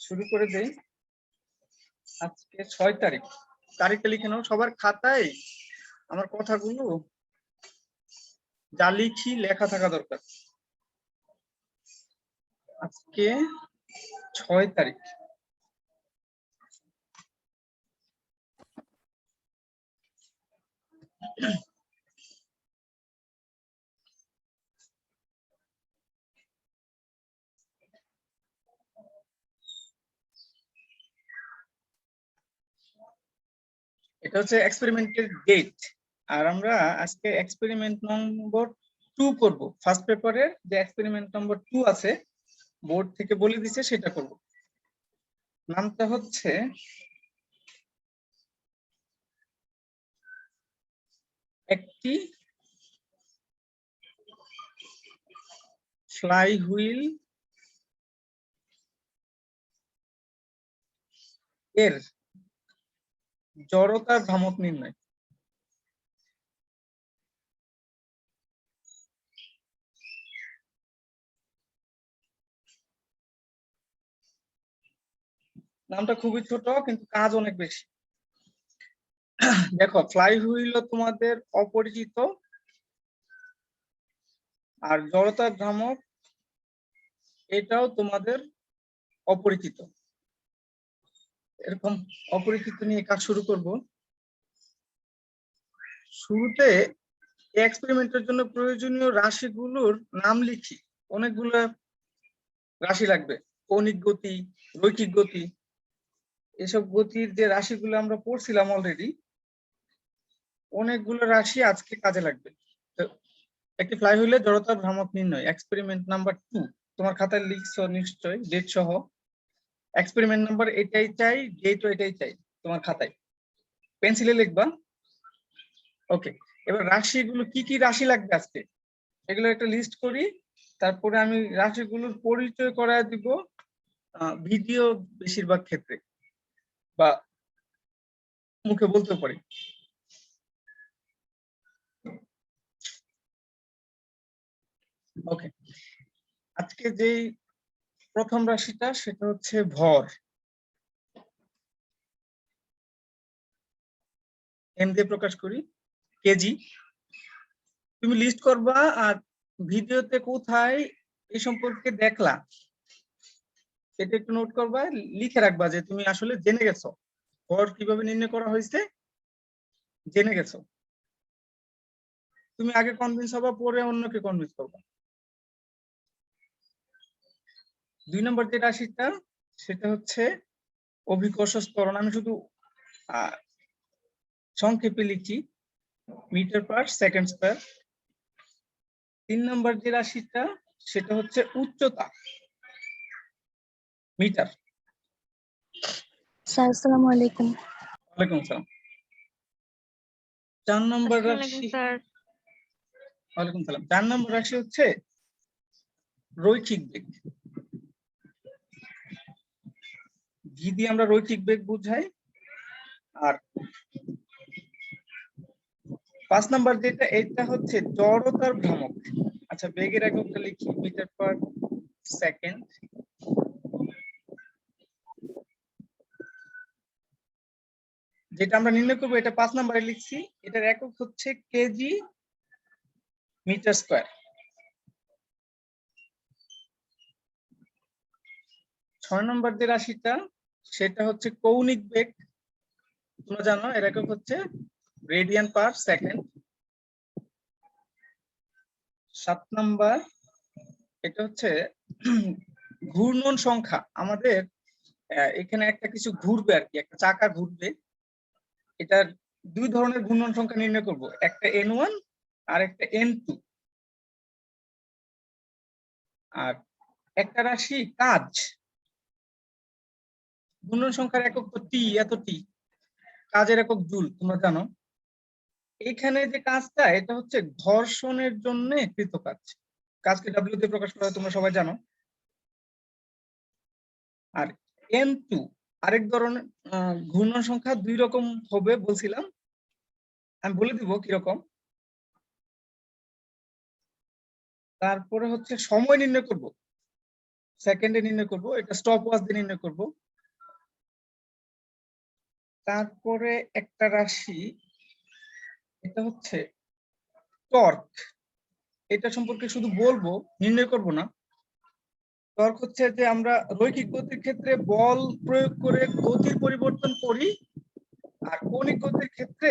শুরু করে দেই। আজকে 6 তারিখ, তারিখটা লিখে নাও সবার খাতায়। আমার কথাগুলো যা লিখি লেখা থাকা দরকার। আজকে 6 তারিখ। এটা হচ্ছে এক্সপেরিমেন্টের ডেট, আর আমরা আজকে এক্সপেরিমেন্ট নম্বর 2 করব। ফার্স্ট পেপারের যে এক্সপেরিমেন্ট নম্বর 2 আছে, বোর্ড থেকে বলে দিছে সেটা করব। নামটা হচ্ছে একটি ফ্লাই হুইল এর জড়তার ভ্রামক নির্ণয়। নামটা খুবই ছোট কিন্তু কাজ অনেক বেশি। দেখো, ফ্লাই হুইল তোমাদের অপরিচিত, আর জড়তার ভ্রামক এটাও তোমাদের অপরিচিত। এরকম অপরিচিত নিয়ে কাজ শুরু করব। শুরুতে এক্সপেরিমেন্টের জন্য প্রয়োজনীয় রাশিগুলোর নাম লিখি। অনেকগুলো রাশি লাগবে, কৌণিক গতি, রৈখিক গতি, এসব গতির যে রাশিগুলো আমরা পড়ছিলাম অলরেডি, অনেকগুলো রাশি আজকে কাজে লাগবে। তো একটি ফ্লাই হুইলের জড়তার ভ্রামক নির্ণয়, এক্সপেরিমেন্ট নাম্বার 2 তোমার খাতায় লিখছো নিশ্চয়ই, ডেট সহ। এক্সপেরিমেন্ট নাম্বার এটাই চাই, ডেটও এটাই চাই তোমার খাতায়, পেন্সিলে লিখবা। ওকে, এবার রাশিগুলো কি কি রাশি লাগবে আজকে এগুলো একটা লিস্ট করি, তারপরে আমি রাশিগুলোর পরিচয় করায় দিব ভিডিও বেশিরভাগ ক্ষেত্রে, বা মুখে বলতে পারি। ওকে, আজকে যেই প্রথম রাশিটা সেটা হচ্ছে ভর, এম দিয়ে প্রকাশ করি, কেজি। তুমি লিস্ট করবা আর ভিডিওতে কোথায় এই সম্পর্কে দেখলা এটা একটু নোট করবা, লিখে রাখবা যে তুমি আসলে জেনে গেছো ভর কিভাবে নির্ণয় করা হয়েছে, জেনে গেছো। তুমি আগে কনভিন্স হবা, পরে অন্যকে কনভিন্স করবা। 2 নম্বর যে রাশিটা সেটা হচ্ছে অভিকর্ষ ত্বরণ। আমি শুধু সংক্ষেপে লিখি, মিটার পার সেকেন্ড স্কয়ার। 3 নম্বর যে রাশিটা সেটা হচ্ছে উচ্চতা, মিটার। স্যার আসসালামু আলাইকুম। ওয়ালাইকুম আসসালাম। 4 নম্বর রাশি, ওয়ালাইকুম সালাম। 4 নম্বর রাশি হচ্ছে রৈখিক বেগ। ভি দিয়ে আমরা রৈখিক বেগ বুঝাই। আর 5 নম্বর যেটা, এটা হচ্ছে জড়তার ভ্রামক। আচ্ছা, বেগের এককটা লিখি, মিটার পার সেকেন্ড। যেটা আমরা নির্ণয় করবো এটা 5 নম্বরে লিখছি, এটার একক হচ্ছে কেজি মিটার স্কয়ার। 6 নম্বর যে রাশিটা সেটা হচ্ছে কৌণিক বেগ, তোমরা জানো এর একক হচ্ছে রেডিয়ান পার সেকেন্ড। 7 নম্বর এটা হচ্ছে ঘূর্ণন সংখ্যা। আমাদের এখানে একটা কিছু ঘুরবে আর কি, একটা চাকা ঘুরবে, এটার 2 ধরনের ঘূর্ণন সংখ্যা নির্ণয় করব, একটা n1 আর একটা n2। আর একটা রাশি কাজ, ঘূর্ণন সংখ্যার একক তো টি, এত টি, কাজের একক জুল, তোমরা জানো। এখানে যে কাজটা এটা হচ্ছে ঘর্ষণের জন্য কৃত কাজ, কাজকে ডাব্লিউ দিয়ে প্রকাশ করা হয়, তোমরা সবাই জানো। আর n2 আরেক ধরনের ঘূর্ণন সংখ্যা, 2 রকম হবে বলছিলাম, আমি বলে দিব কিরকম। তারপরে হচ্ছে সময় নির্ণয় করব, সেকেন্ডে নির্ণয় করব, এটা স্টপ ওয়াচ দিয়ে নির্ণয় করব। তারপরে একটা রাশি, এটা হচ্ছে টর্ক। এটা সম্পর্কে শুধু বলবো, নির্ণয় করব না। টর্ক হচ্ছে যে আমরা রৈখিক গতির ক্ষেত্রে বল প্রয়োগ করে গতির পরিবর্তন করি, আর কৌণিক গতির ক্ষেত্রে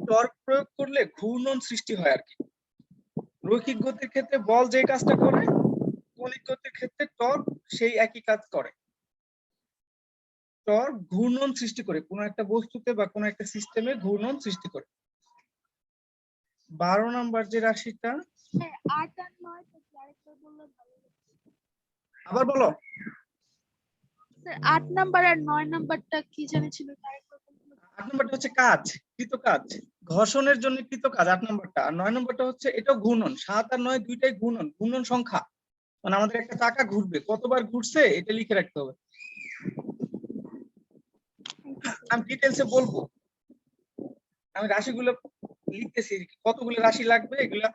টর্ক প্রয়োগ করলে ঘূর্ণন সৃষ্টি হয় আর কি। রৈখিক গতির ক্ষেত্রে বল যে কাজটা করে, কৌণিক গতির ক্ষেত্রে টর্ক সেই একই কাজ করে। টর্ক ঘূর্ণন সৃষ্টি করে, কোনো একটা বস্তুতে বা কোনো একটা সিস্টেমে ঘূর্ণন সৃষ্টি করে। 12 নাম্বার যে রাশিটা, আবার বলো। 8 নাম্বার আর 9 নাম্বারটা কি জানি ছিল? 8 নাম্বারটা হচ্ছে কাজ, কৃত কাজ, ঘর্ষণের জন্য কৃত কাজ 8 নাম্বারটা। আর 9 নাম্বারটা হচ্ছে এটাও ঘূর্ণন। 7 আর 9 দুইটাই ঘূর্ণন, ঘূর্ণন সংখ্যা। মানে আমাদের একটা চাকা ঘুরবে, কতবার ঘুরছে এটা লিখে রাখতে হবে। আমি ডিটেলসে বলবো, আমি রাশিগুলো লিখতেছি, কতগুলো রাশি লাগবে এগুলা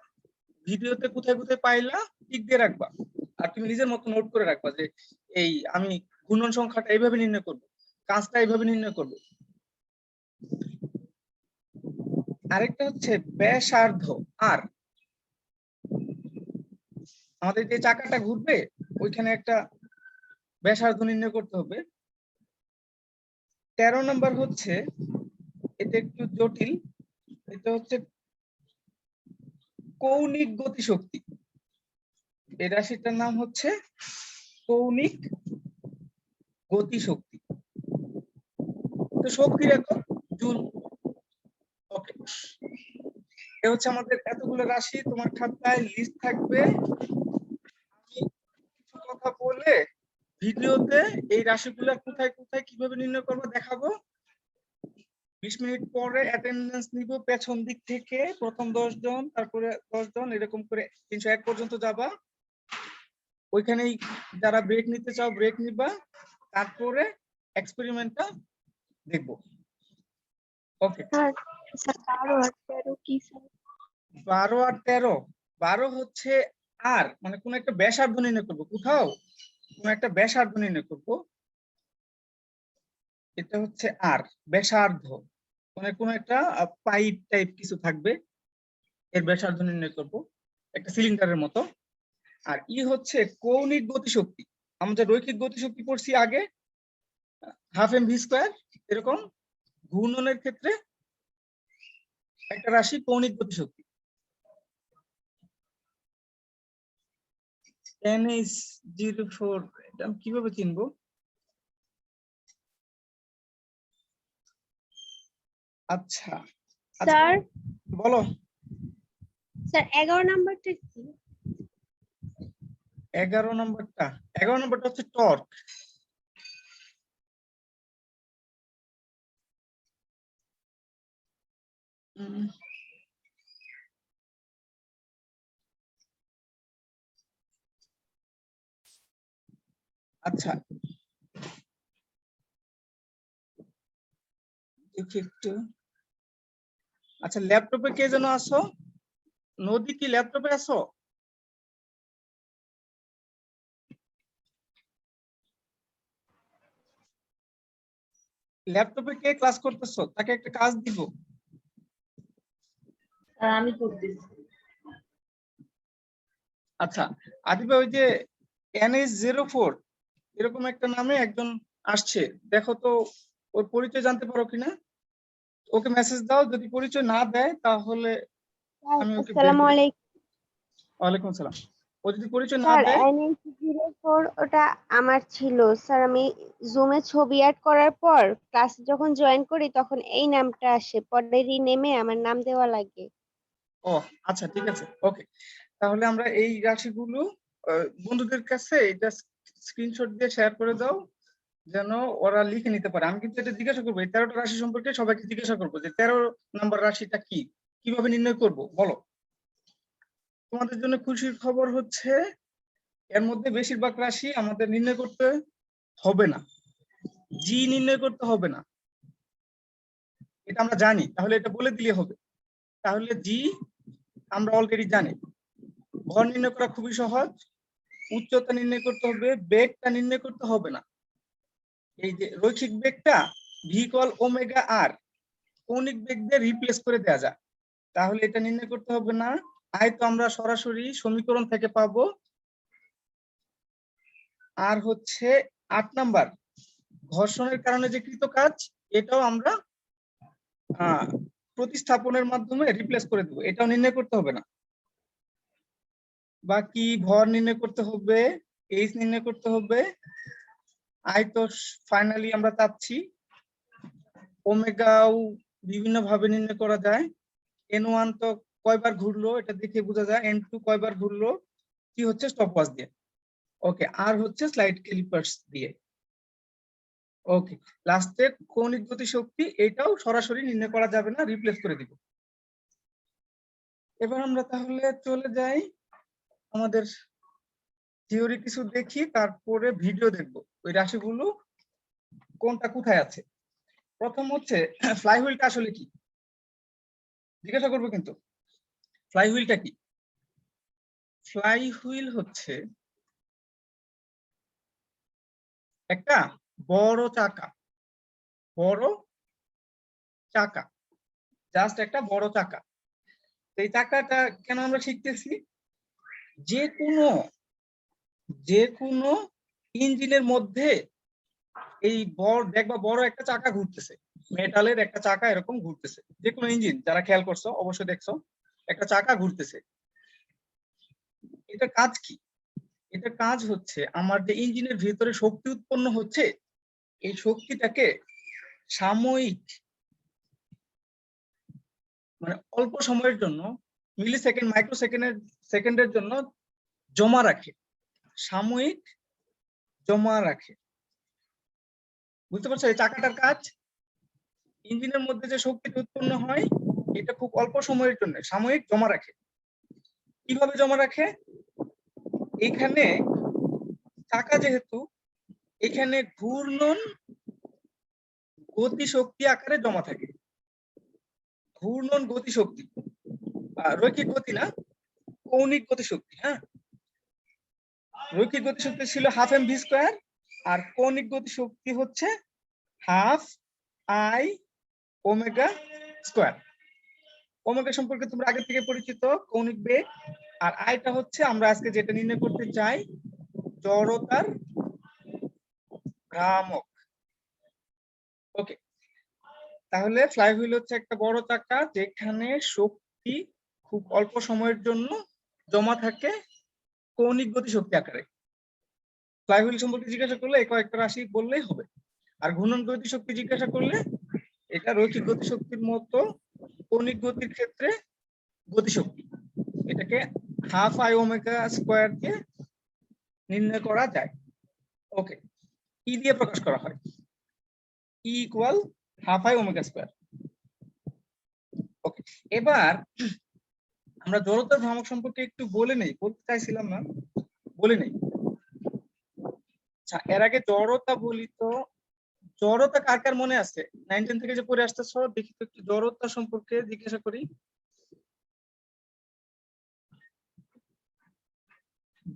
ভিডিওতে কোথায় কোথায় পাইলা টিক দিয়ে রাখবা। আর তুমি নিজের মতো নোট করে রাখবা যে এই আমি ঘূর্ণন সংখ্যাটা এইভাবে নির্ণয় করব, কাজটা এইভাবে নির্ণয় করব। আরেকটা হচ্ছে ব্যাসার্ধ। আর আমাদের যে চাকাটা ঘুরবে ওইখানে একটা ব্যাসার্ধ নির্ণয় করতে হবে। 13 নম্বর হচ্ছে, এটা একটু জটিল, এটা হচ্ছে কৌণিক গতিশক্তি। এই রাশিটার নাম হচ্ছে কৌণিক গতিশক্তি। তো শক্তির একক জুল। ওকে, এ হচ্ছে আমাদের এতগুলো রাশি। তোমার খাতায় লিস্ট থাকবে। আমি কিছু কথা বলে ভিডিওতে এই রাশিগুলো কোথায় কোথায় কিভাবে নির্ণয় করবো দেখাবো। 20 মিনিট পরে অ্যাটেন্ডেন্স নিব পেছন দিক থেকে, প্রথম 10 জন, তারপরে 10 জন, এরকম করে 301 পর্যন্ত যাবা। ওইখানেই যারা ব্রেক নিতে চাও ব্রেক নিবা, তারপরে এক্সপেরিমেন্টটা দেখবো। ওকে, 12 আর 13 কি স্যার? 12 আর 13। 12 হচ্ছে আর মানে কোন একটা ব্যাসার্ধ নির্ণয় করবো, কোথাও কোন একটা ব্যাসার্ধ নির্ণয় করবো। এটা হচ্ছে আর ব্যাসার্ধ, মানে কোন একটা পাইপ টাইপ কিছু থাকবে, এর ব্যাসার্ধ নির্ণয় করব একটা সিলিন্ডারের মতো। আর ই হচ্ছে কৌণিক গতিশক্তি। আমরা রৈখিক গতিশক্তি পড়ছি আগে, হাফ এম ভি স্কয়ার, এরকম ঘূর্ণনের ক্ষেত্রে একটা রাশি কৌণিক গতিশক্তি। NH04 এটা আমি কিভাবে চিনবো? আচ্ছা স্যার বলো। স্যার 11 নাম্বারটা কি? 11 নম্বরটা, 11 নম্বরটা হচ্ছে টর্ক। আচ্ছা দেখি একটু। আচ্ছা ল্যাপটপে কে যেন আসো? নদী কি ল্যাপটপে আসো? ল্যাপটপে কে ক্লাস করতেছো তাকে একটা কাজ দিব। আমি করতেছি। আচ্ছা আদিবা, ওই যে NH04 এরকম একটা নামে একজন আসছে, দেখো তো ওর পরিচয় জানতে পারো কিনা। ওকে মেসেজ দাও, যদি পরিচয় না দেয় তাহলে আমি ওকে বের আসসালামু করে। আলাইকুম ওয়ালাইকুম আসসালাম। ও যদি পরিচয় না স্যার। দেয়, NH04 ওটা আমার ছিল স্যার। আমি জুমে ছবি অ্যাড করার পর ক্লাসে যখন জয়েন করি তখন এই নামটা আসে, পরে রিনেমে আমার নাম দেওয়া লাগে। ও আচ্ছা ঠিক আছে, ওকে। তাহলে আমরা এই রাশিগুলো বন্ধুদের কাছে এটা স্ক্রিনশট দিয়ে শেয়ার করে দাও, যেন ওরা লিখে নিতে পারে। আমি কিন্তু এটা জিজ্ঞাসা করবো, এই 13টা রাশি সম্পর্কে সবাইকে জিজ্ঞাসা করবো যে 13 নম্বর রাশিটা কি, কিভাবে নির্ণয় করব বলো। তোমাদের জন্য খুশির খবর হচ্ছে এর মধ্যে বেশিরভাগ রাশি আমাদের নির্ণয় করতে হবে না, জি নির্ণয় করতে হবে না, এটা আমরা জানি। তাহলে এটা বলে দিলে হবে। তাহলে জি আমরা অলরেডি জানি। ভর নির্ণয় করা খুবই সহজ। উচ্চতা নির্ণয় করতে হবে, বেগটা নির্ণয় করতে হবে না। এই যে রৈখিক বেগটা ভি ইকুয়াল ওমেগা আর কৌণিক বেগ দিয়ে রিপ্লেস করে দেওয়া যায়, তাহলে এটা নির্ণয় করতে হবে না। আই তো আমরা সরাসরি সমীকরণ থেকে পাবো। আর হচ্ছে 8 নাম্বার ঘর্ষণের কারণে যে কৃত কাজ, এটাও আমরা প্রতিস্থাপনের মাধ্যমে রিপ্লেস করে দেবো, এটাও নির্ণয় করতে হবে না। বাকি ভর নির্ণয় করতে হবে, এইচ নির্ণয় করতে হবে, আই তো ফাইনালি আমরা চাচ্ছি। ওমেগাও বিভিন্ন ভাবে নির্ণয় করা যায়। n1 তো কয়বার ঘুরলো এটা দেখে বোঝা যায়, n2 কয়বার ঘুরলো, কি হচ্ছে স্টপওয়াচ দিয়ে। ওকে, আর হচ্ছে স্লাইড ক্যালিপার্স দিয়ে। ওকে, লাস্টে কৌণিক গতিশক্তি, এটাও সরাসরি নির্ণয় করা যাবে না, রিপ্লেস করে দিব। এবার আমরা তাহলে চলে যাই আমাদের থিওরি কিছু দেখি, তারপরে ভিডিও দেখবো ওই রাশিগুলো কোনটা কোথায় আছে। প্রথম হচ্ছে ফ্লাইহুইলটা আসলে কি জিজ্ঞাসা করবো, কিন্তু ফ্লাইহুইলটা কি? ফ্লাইহুইল হচ্ছে একটা বড় চাকা, বড় চাকা, জাস্ট একটা বড় চাকা। এই চাকাটা কেন আমরা শিখতেছি, যে কোনো ইঞ্জিনের মধ্যে এই দেখবা বড় একটা চাকা ঘুরতেছে, মেটালের একটা চাকা এরকম ঘুরতেছে, যে কোনো ইঞ্জিন যারা খেয়াল করছো অবশ্যই দেখছো একটা চাকা ঘুরতেছে। এটা কাজ কি? এটা কাজ হচ্ছে আমার যে ইঞ্জিনের ভিতরে শক্তি উৎপন্ন হচ্ছে, এই শক্তিটাকে সাময়িক মানে অল্প সময়ের জন্য, মিলি সেকেন্ড মাইক্রো সেকেন্ডের জন্য জমা রাখে, সাময়িক জমা রাখে। বুঝতে পারছো এই চাকাটার কাজ? ইঞ্জিনের মধ্যে যে শক্তিটা উৎপন্ন হয় এটা খুব অল্প সময়ের জন্য সাময়িক জমা রাখে। কিভাবে জমা রাখে? এখানে চাকা যেহেতু, এখানে ঘূর্ণন গতিশক্তি আকারে জমা থাকে। ঘূর্ণন গতিশক্তি, রৈখিক গতি না, কৌণিক গতিশক্তি। হ্যাঁ, রৈখিক গতিশক্তি ছিল হাফ এম ভি স্কোয়ার, আর কৌণিক গতিশক্তি হচ্ছে half I omega square. Omega সম্পর্কে তোমরা আগে থেকে পরিচিত, কৌণিক বেগ। আর আইটা হচ্ছে আমরা আজকে যেটা নির্ণয় করতে চাই, জড়তার ভ্রামক। ওকে, তাহলে ফ্লাইহুইল হচ্ছে একটা বড় চাকা যেখানে শক্তি খুব অল্প সময়ের জন্য জমা থাকে কৌণিক গতিশক্তি আকারে। ফ্লাইহুইল সম্পর্কে জিজ্ঞাসা করলে এই কয়েকটা রাশি বললেই হবে। আর ঘূর্ণন গতিশক্তি জিজ্ঞাসা করলে এটা রৈখিক গতিশক্তির মতো কৌণিক গতির ক্ষেত্রে গতিশক্তি, এটাকে হাফ আই ওমেগা স্কোয়ার দিয়ে নির্ণয় করা যায়। ওকে, ই দিয়ে প্রকাশ করা হয়, E equal half I omega square. Okay, এবার আমরা জড়তার ভ্রামক সম্পর্কে একটু বলে নেই, বলতে চাইছিলাম না, বলে নেই। আচ্ছা, এর আগে জড়তা বলি তো, জড়তা কার কার মনে আছে? 9 থেকে যে পড়ে আসতেছো, দেখি তো একটু জড়তা সম্পর্কে জিজ্ঞাসা করি।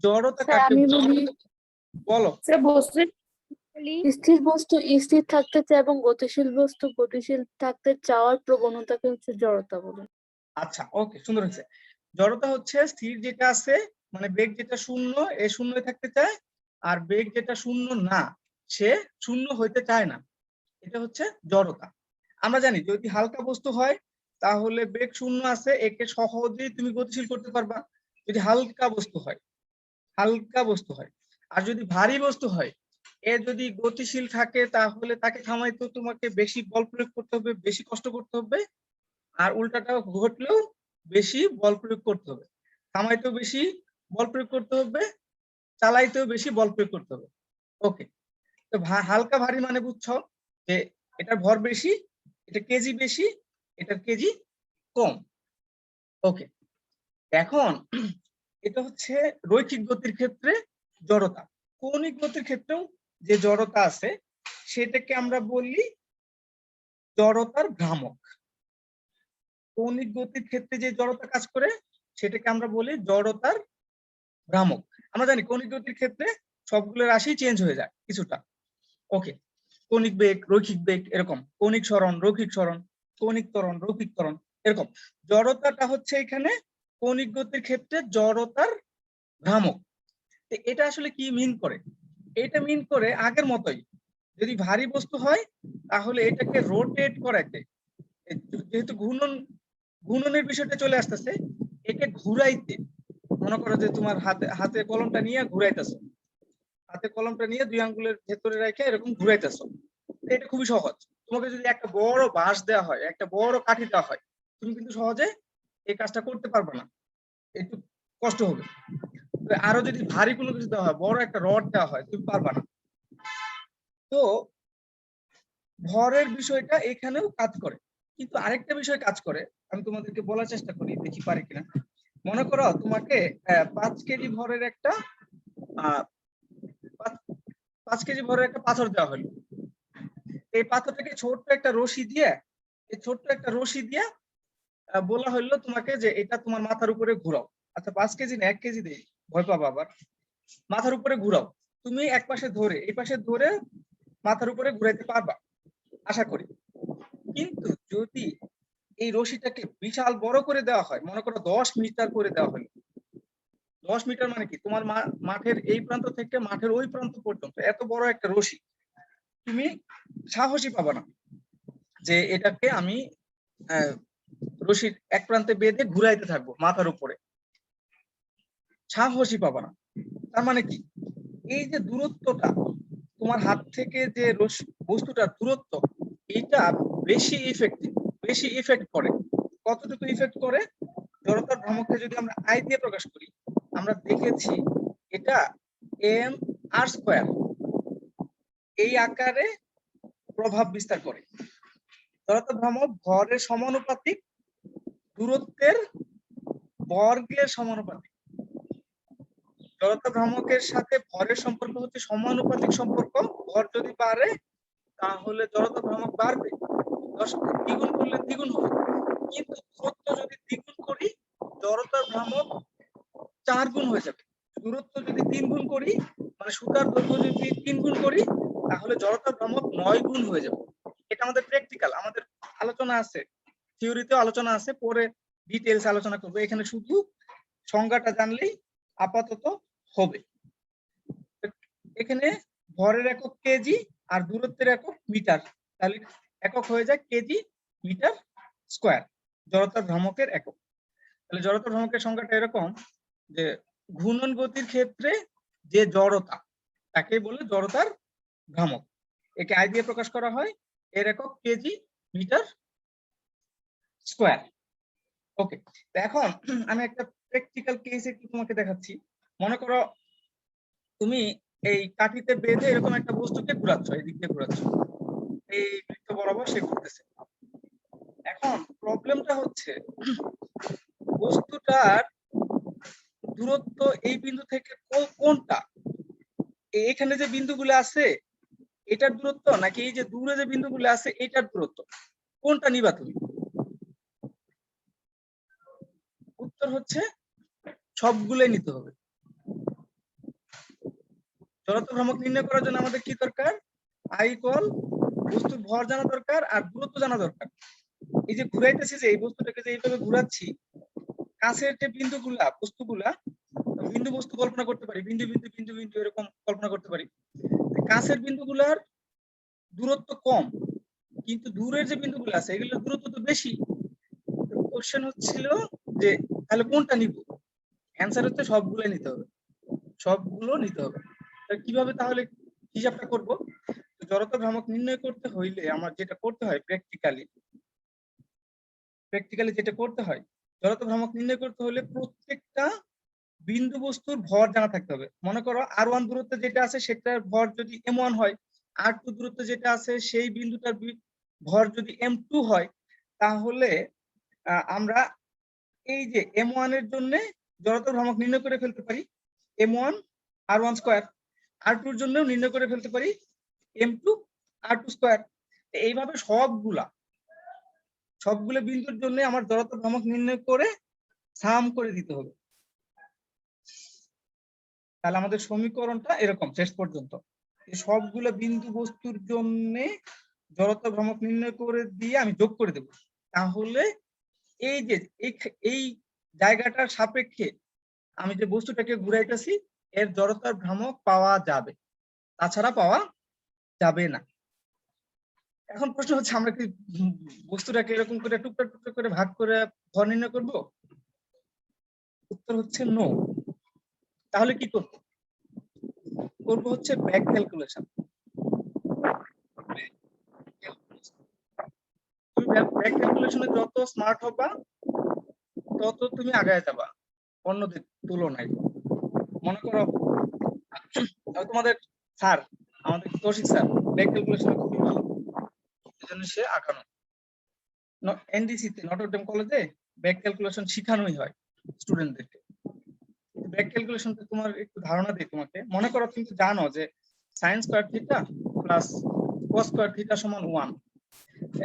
জড়তা স্যার কাকে আমি বলে? বলি, বলো। স্যার বস্তু বলি স্থির বস্তু স্থির থাকতে চায় এবং গতিশীল বস্তু গতিশীল থাকতে চাওয়ার প্রবণতাকে হচ্ছে জড়তা বলে। আচ্ছা, ওকে, সুন্দর হয়েছে। জড়তা হচ্ছে স্থির যেটা আছে, মানে বেগ যেটা শূন্য, এ শূন্য থাকতে চায়, আর বেগ যেটা শূন্য না, সে শূন্য হইতে চায় না, এটা হচ্ছে জড়তা। আমরা জানি যদি হালকা বস্তু হয় তাহলে বেগ শূন্য আছে, একে সহজেই তুমি গতিশীল করতে পারবা যদি হালকা বস্তু হয়, হালকা বস্তু হয়। আর যদি ভারী বস্তু হয়, এ যদি গতিশীল থাকে তাহলে তাকে থামাইতে তোমাকে বেশি বল প্রয়োগ করতে হবে, বেশি কষ্ট করতে হবে। আর উল্টাটা ঘটলেও বেশি বল প্রয়োগ করতে হবে, থামাইতেও বেশি বল প্রয়োগ করতে হবে, চালাইতেও বেশি বল প্রয়োগ করতে হবে। ওকে, তো হালকা ভারী মানে বুঝছো যে এটার ভর বেশি, এটা কেজি বেশি, এটার কেজি কম। ওকে, এখন এটা হচ্ছে রৈখিক গতির ক্ষেত্রে জড়তা। কৌণিক গতির ক্ষেত্রেও যে জড়তা আছে সেটাকে আমরা বলি জড়তার ভ্রামক। কৌণিক গতির ক্ষেত্রে যে জড়তা কাজ করে সেটাকে আমরা বলি জড়তার ভ্রামক। আমরা জানি কৌণিক গতির ক্ষেত্রে সবগুলো রাশি চেঞ্জ হয়ে যায় কিছুটা। ওকে, কৌণিক বেগ, রৈখিক বেগ, এরকম কৌণিক সরণ, রৈখিক সরণ, কৌণিক ত্বরণ, রৈখিক ত্বরণ, এরকম। জড়তাটা হচ্ছে এখানে কৌণিক গতির ক্ষেত্রে জড়তার ভ্রামক। এটা আসলে কি মিন করে? এটা মিন করে আগের মতোই, যদি ভারী বস্তু হয় তাহলে এটাকে রোটেট করাইতে, যেহেতু ঘূর্ণনের বিষয়টা চলে আসতেছে, একে ঘুরাইতে, মনে করো যে তোমার হাতে কলমটা নিয়ে ঘুরাইতেছো, হাতে কলমটা নিয়ে দুই আঙ্গুলের ভেতরে রেখে এরকম ঘুরাইতেছো। এটা খুবই সহজ। তোমাকে যদি একটা বড় বাঁশ দেওয়া হয়, একটা বড় কাঠি দেওয়া হয়, তুমি কিন্তু সহজে এই কাজটা করতে পারবে না, একটু কষ্ট হবে। আরো যদি ভারী কোনো কিছু দেওয়া হয়, বড় একটা রড দেওয়া হয়, তুমি পারবা না। তো ভরের বিষয়টা এখানেও কাজ করে, কিন্তু আরেকটা বিষয় কাজ করে, আমি তোমাদেরকে বলার চেষ্টা করি, দেখি পারি কিনা। মনে করো তোমাকে 5 কেজি ভরের একটা 5 কেজি ভরের একটা পাথর দেওয়া হলো। এই পাথরটাকে ছোট্ট একটা রশি দিয়ে বলা হইলো তোমাকে যে এটা তোমার মাথার উপরে ঘুরাও। আচ্ছা 5 কেজি না 1 কেজি দেই, ভয় পাবা আবার। মাথার উপরে ঘুরাও, তুমি এক পাশে ধরে এই পাশে ধরে মাথার উপরে ঘুরাইতে পারবা আশা করি। কিন্তু যদি এই রশিটাকে বিশাল বড় করে দেওয়া হয়, মনে করো 10 মিটার করে দেওয়া হলো। 10 মিটার মানে কি, তোমার মাঠের এই প্রান্ত থেকে মাঠের ওই প্রান্ত পর্যন্ত এত বড় একটা রশি, তুমি সাহসী পাবা না যে এটাকে আমি রশির এক প্রান্তে বেঁধে ঘুরাইতে থাকবো মাথার উপরে, সাহসী পাবা না। তার মানে কি, এই যে দূরত্বটা তোমার হাত থেকে যে বস্তুটার দূরত্ব, এটা বেশি ইফেক্ট করে। কতটুকু ইফেক্ট করে? জড়তার ভ্রামককে যদি আমরা আই দিয়ে প্রকাশ করি, আমরা দেখেছি এটা mr² এই আকারে প্রভাব বিস্তার করে। জড়তার ভ্রামক ভরের সমানুপাতিক, দূরত্বের বর্গের সমানুপাতিক। জড়তা ভ্রামকের সাথে ভরের সম্পর্ক হচ্ছে সমানুপাতিক সম্পর্ক। ভর যদি বাড়ে তাহলে জড়তা ভ্রামক বাড়বে, দ্বিগুণ করলে দ্বিগুণ হবে। কিন্তু দূরত্ব যদি দ্বিগুণ করি, জড়তার ভ্রামক 4 গুণ হয়ে যাবে। দূরত্ব যদি 3 গুণ করি, মানে সুতার দৈর্ঘ্য যদি 3 গুণ করি, তাহলে জড়তার ভ্রামক 9 গুণ হয়ে যাবে। এটা আমাদের প্র্যাকটিক্যাল, আমাদের আলোচনা আছে, থিওরিতেও আলোচনা আছে, পরে ডিটেইলস আলোচনা করব। এখানে শুধু সংজ্ঞাটা জানলেই আপাতত হবে। এখানে ভরের একক কেজি আর দূরত্বের একক মিটার, তাহলে একক হয়ে যায় কেজি মিটার স্কয়ার, জড়তার ভ্রামকের একক। তাহলে জড়তার ভ্রামকের সংখ্যাটা এরকম যে ঘূর্ণন গতির ক্ষেত্রে যে জড়তা, তাকে বলে জড়তার ভ্রামক। একে আই দিয়ে প্রকাশ করা হয়, এর একক কেজি মিটার স্কয়ার। ওকে, এখন আমি একটা প্র্যাকটিক্যাল কেস একটু তোমাকে দেখাচ্ছি। মনে করো তুমি এই কাঠিতে বেঁধে এরকম একটা বস্তুকে ঘুরাচ্ছ, এই দিক দিয়ে ঘুরাচ্ছ, এই বৃত্ত বরাবর সে ঘুরতেছে। এখন প্রবলেমটা হচ্ছে বস্তুটার দূরত্ব এই বিন্দু থেকে কোনটা, এখানে যে বিন্দুগুলো আছে এটার দূরত্ব, নাকি এই যে দূরে যে বিন্দুগুলো আছে এটার দূরত্ব, কোনটা নিবা তুমি? উত্তর হচ্ছে সবগুলোই নিতে হবে। জড়তা ভ্রামক নির্ণয় করার জন্য আমাদের কি দরকার? আই ইকুয়াল বস্তুর ভর জানা দরকার আর দূরত্ব জানা দরকার। এই যে ঘুরাইতেছি, যে এই বস্তুটাকে যে এইভাবে ঘুরাচ্ছি, কাছের যে বিন্দুগুলা বস্তুগুলা, বিন্দু বস্তু কল্পনা করতে পারি, বিন্দু বিন্দু বিন্দু বিন্দু এরকম কল্পনা করতে পারি। কাছের বিন্দুগুলার দূরত্ব কম, কিন্তু দূরের যে বিন্দুগুলো আছে এগুলোর দূরত্ব তো বেশি। কোশ্চেন হচ্ছিল যে তাহলে কোনটা নিব? অ্যান্সার হচ্ছে সবগুলো নিতে হবে, সবগুলো নিতে হবে। কিভাবে তাহলে হিসাবটা করব? জড়তা ভ্রামক নির্ণয় করতে হইলে আমার যেটা করতে হয় প্র্যাকটিক্যালি যেটা করতে হয়, জড়তা ভ্রামক নির্ণয় করতে হলে প্রত্যেকটা বিন্দু বস্তুর ভর জানা থাকতে হবে। মনে করো r1 দূরত্বে যেটা আছে সেটার ভর যদি m1 হয়, r2 দূরত্বে যেটা আছে সেই বিন্দুটার ভর যদি m2 হয়, তাহলে আমরা এই যে m1 এর জন্য জড়তা ভ্রামক নির্ণয় করে ফেলতে পারি m1 r1 স্কয়ার, r2 এর জন্য নির্ণয় করে ফেলতে পারি m2 r2 স্কয়ার। এইভাবে সবগুলো বিন্দুর জন্য আমার জড়তা ভ্রামক নির্ণয় করে সাম করে দিতে হবে। তাহলে আমাদের সমীকরণটা এরকম শেষ পর্যন্ত। এই সবগুলো বিন্দু বস্তুর জন্য জড়তা ভ্রামক নির্ণয় করে দিয়ে আমি যোগ করে দেব। তাহলে এই যে এই জায়গাটার সাপেক্ষে আমি যে বস্তুটাকে ঘুরাইতেছি এর জড়তার ভ্রামক পাওয়া যাবে, তাছাড়া পাওয়া যাবে না। এখন প্রশ্ন হচ্ছে আমরা কি বস্তুটাকে এরকম করে টুকরা টুকরা করে ভাগ করে ভর নির্ণয় করব? উত্তর হচ্ছে নো। তাহলে কি করব? করব হচ্ছে ব্যাক ক্যালকুলেশন। তুমি ব্যাক ক্যালকুলেশনে যত স্মার্ট হবা তত তুমি আগায় যাবা অন্যদের তুলনায়। মনে করো তোমাদের স্যার, আমাদের কৌশিক স্যার ব্যাক ক্যালকুলেশনে খুবই ভালো, এজন্য সে আঁকানো। এনডিসিতে নটরডেম কলেজে ব্যাক ক্যালকুলেশন শেখানোই হয় স্টুডেন্টদেরকে। ব্যাক ক্যালকুলেশনটা তোমার একটু ধারণা দিই তোমাকে। মনে করো তুমি তো জানো যে sin square theta plus cos square theta সমান 1।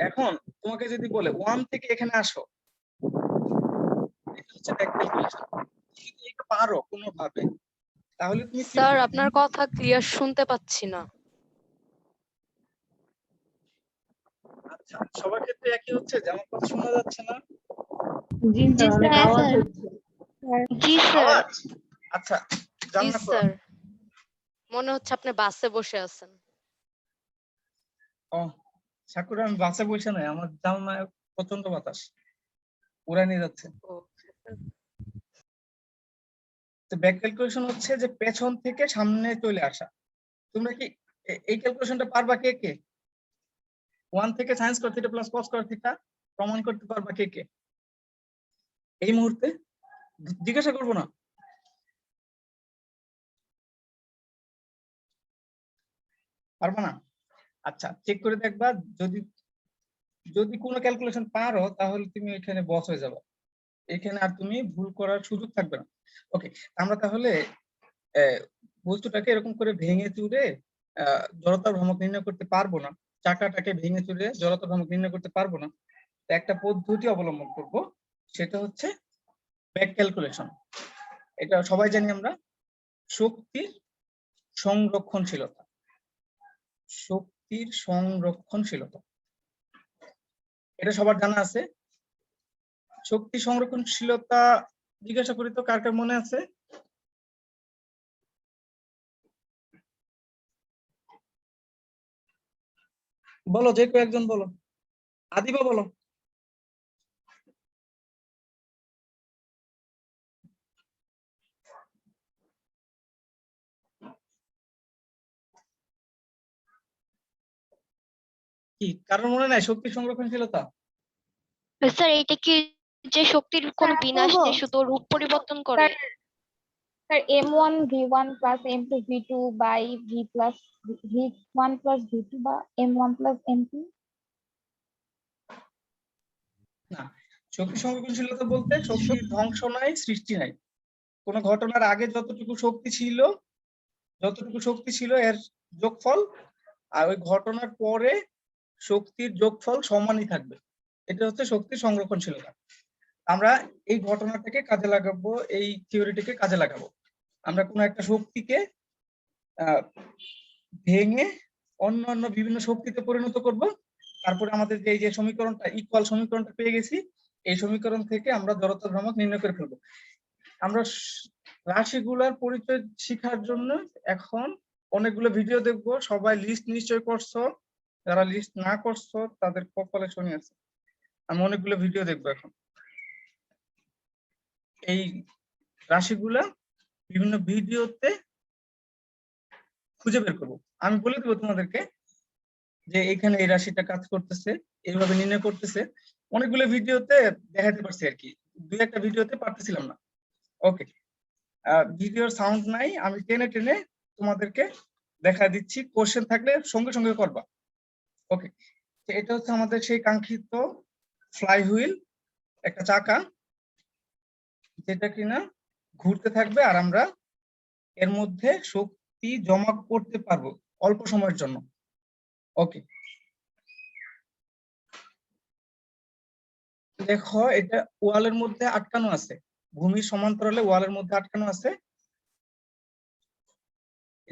এখন তোমাকে যদি বলে 1 থেকে এখানে আসো, এটা হচ্ছে ব্যাক ক্যালকুলেশন। যদি এটা পারো কোনো ভাবে তাহলে তুমি স্যার আপনার কথা ক্লিয়ার শুনতে পাচ্ছি না। আচ্ছা, সবার ক্ষেত্রে একই হচ্ছে যে আমার কথা শোনা যাচ্ছে না? জি স্যার, অনেক হ্যাঁ, আওয়াজ স্যার। হচ্ছে। জি স্যার। আওয়াজ? আচ্ছা, জি জানলা খোলা। স্যার, মনে হচ্ছে আপনি বাসে বসে আছেন। ও সাকুরা, আমি বাসে বসে নাই, আমার জানলায় প্রচন্ড বাতাস উড়ায় নিয়ে যাচ্ছে। ও, তো ব্যাক ক্যালকুলেশন হচ্ছে যে পেছন থেকে সামনে চলে আসা। তোমরা কি এই ক্যালকুলেশনটা পারবা কে কে? 1 থেকে sin square theta plus cos square theta প্রমাণ করতে পারবা কে কে এই মুহূর্তে? জিজ্ঞাসা করবো না? পারবা না? আচ্ছা, চেক করে দেখবা। যদি যদি কোনো ক্যালকুলেশন পারো তাহলে তুমি এখানে বস হয়ে যাবে, এখানে আর তুমি ভুল করার সুযোগ থাকবে না। ওকে, আমরা তাহলে বস্তুটাকে এরকম করে ভেঙে চুরে জড়তা ভ্রামক নির্ণয় করতে পারবো না, চাকাটাকে ভেঙে চুরে জড়তা ভ্রামক নির্ণয় করতে পারবো না। তো একটা পদ্ধতি অবলম্বন করব, সেটা হচ্ছে ব্যাক ক্যালকুলেশন। এটা সবাই জানি আমরা, শক্তির সংরক্ষণশীলতা। শক্তির সংরক্ষণশীলতা এটা সবার জানা আছে। শক্তি সংরক্ষণশীলতা জিজ্ঞাসা করি তো কার কার মনে আছে? বলো, যে কেউ একজন বলো। আদিবা বলো। কি কারণ মনে নাই শক্তি সংরক্ষণশীলতা? স্যার এটা কি যে শক্তির কোনো স্যার, বিনাশ বলবো? নেই, শুধু রূপ পরিবর্তন করে? Sir m1 v1 plus m2 v2 by v1 plus v2 বা m1 plus m2। না, শক্তি সংরক্ষণশীলতা বলতে শক্তির ধ্বংস নাই, সৃষ্টি নাই। কোন ঘটনার আগে যতটুকু শক্তি ছিল এর যোগফল, আর ওই ঘটনার পরে শক্তির যোগফল সমানই থাকবে। এটা হচ্ছে শক্তির সংরক্ষণশীলতা। আমরা এই ঘটনাটাকে কাজে লাগাবো, এই থিওরিটিকে কাজে লাগাবো। আমরা কোনো একটা শক্তিকে ভেঙে অন্যান্য বিভিন্ন শক্তিতে পরিণত করব। তারপরে আমাদের যে এই যে সমীকরণটা, ইকুয়াল সমীকরণটা পেয়ে গেছি, এই সমীকরণ থেকে আমরা জড়তা ভ্রামক নির্ণয় করে ফেলবো। আমরা রাশিগুলার পরিচয় শেখার জন্য এখন অনেকগুলো ভিডিও দেখবো। সবাই লিস্ট নিশ্চয় করছো, যারা লিস্ট না করছো তাদের কপালে শনি আছে। আমি অনেকগুলো ভিডিও দেখবো এখন। এই রাশিগুলা বিভিন্ন ভিডিওতে খুঁজে বের করবো। আমি বলে দেবো তোমাদেরকে যে এখানে এই রাশিটা কাজ করতেছে, এইভাবে নির্ণয় করতেছে। অনেকগুলো ভিডিওতে দেখাতে পারছি আর কি, দুই একটা ভিডিওতে পারতেছিলাম না। ওকে, ভিডিওর সাউন্ড নাই, আমি টেনে টেনে তোমাদেরকে দেখা দিচ্ছি। কোশ্চেন থাকলে সঙ্গে সঙ্গে করবা। ওকে, এটা হচ্ছে আমাদের সেই কাঙ্ক্ষিত ফ্লাই হুইল, একটা চাকা যেটা কিনা ঘুরতে থাকবে, আর আমরা এর মধ্যে শক্তি জমা করতে পারবো অল্প সময়ের জন্য। ওকে, দেখো এটা ওয়ালের মধ্যে আটকানো আছে, ভূমির সমান্তরালে ওয়ালের মধ্যে আটকানো আছে।